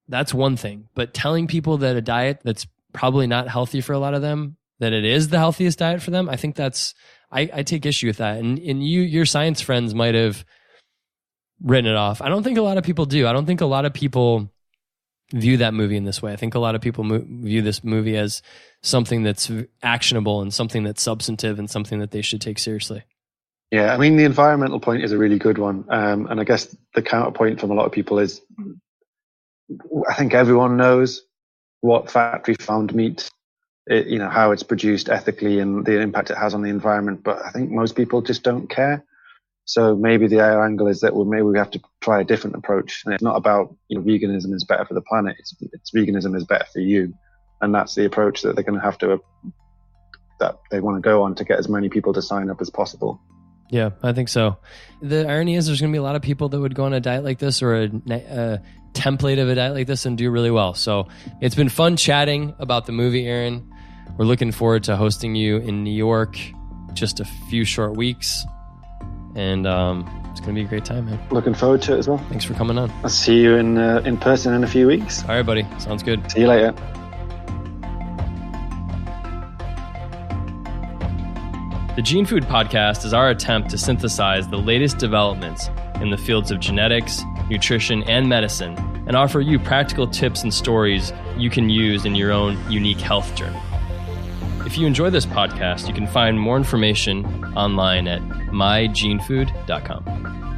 that's one thing. But telling people that a diet that's probably not healthy for a lot of them, that it is the healthiest diet for them, I think that's, I take issue with that. And your science friends might have written it off. I don't think a lot of people do. I don't think a lot of people view that movie in this way. I think a lot of people view this movie as something that's actionable and something that's substantive and something that they should take seriously. Yeah, I mean, the environmental point is a really good one. And I guess the counterpoint from a lot of people is, I think everyone knows what factory farmed meat, you know, how it's produced ethically and the impact it has on the environment. But I think most people just don't care. So maybe the other angle is that, well, maybe we have to try a different approach. And it's not about, you know, veganism is better for the planet. It's veganism is better for you. And that's the approach that they're going to have to, that they want to go on to get as many people to sign up as possible. Yeah, I think so. The irony is there's going to be a lot of people that would go on a diet like this or a template of a diet like this and do really well. So it's been fun chatting about the movie, Aaron. We're looking forward to hosting you in New York just a few short weeks. And it's going to be a great time, man. Looking forward to it as well. Thanks for coming on. I'll see you in person in a few weeks. All right, buddy. Sounds good. See you later. The Gene Food Podcast is our attempt to synthesize the latest developments in the fields of genetics, nutrition, and medicine and offer you practical tips and stories you can use in your own unique health journey. If you enjoy this podcast, you can find more information online at mygenefood.com.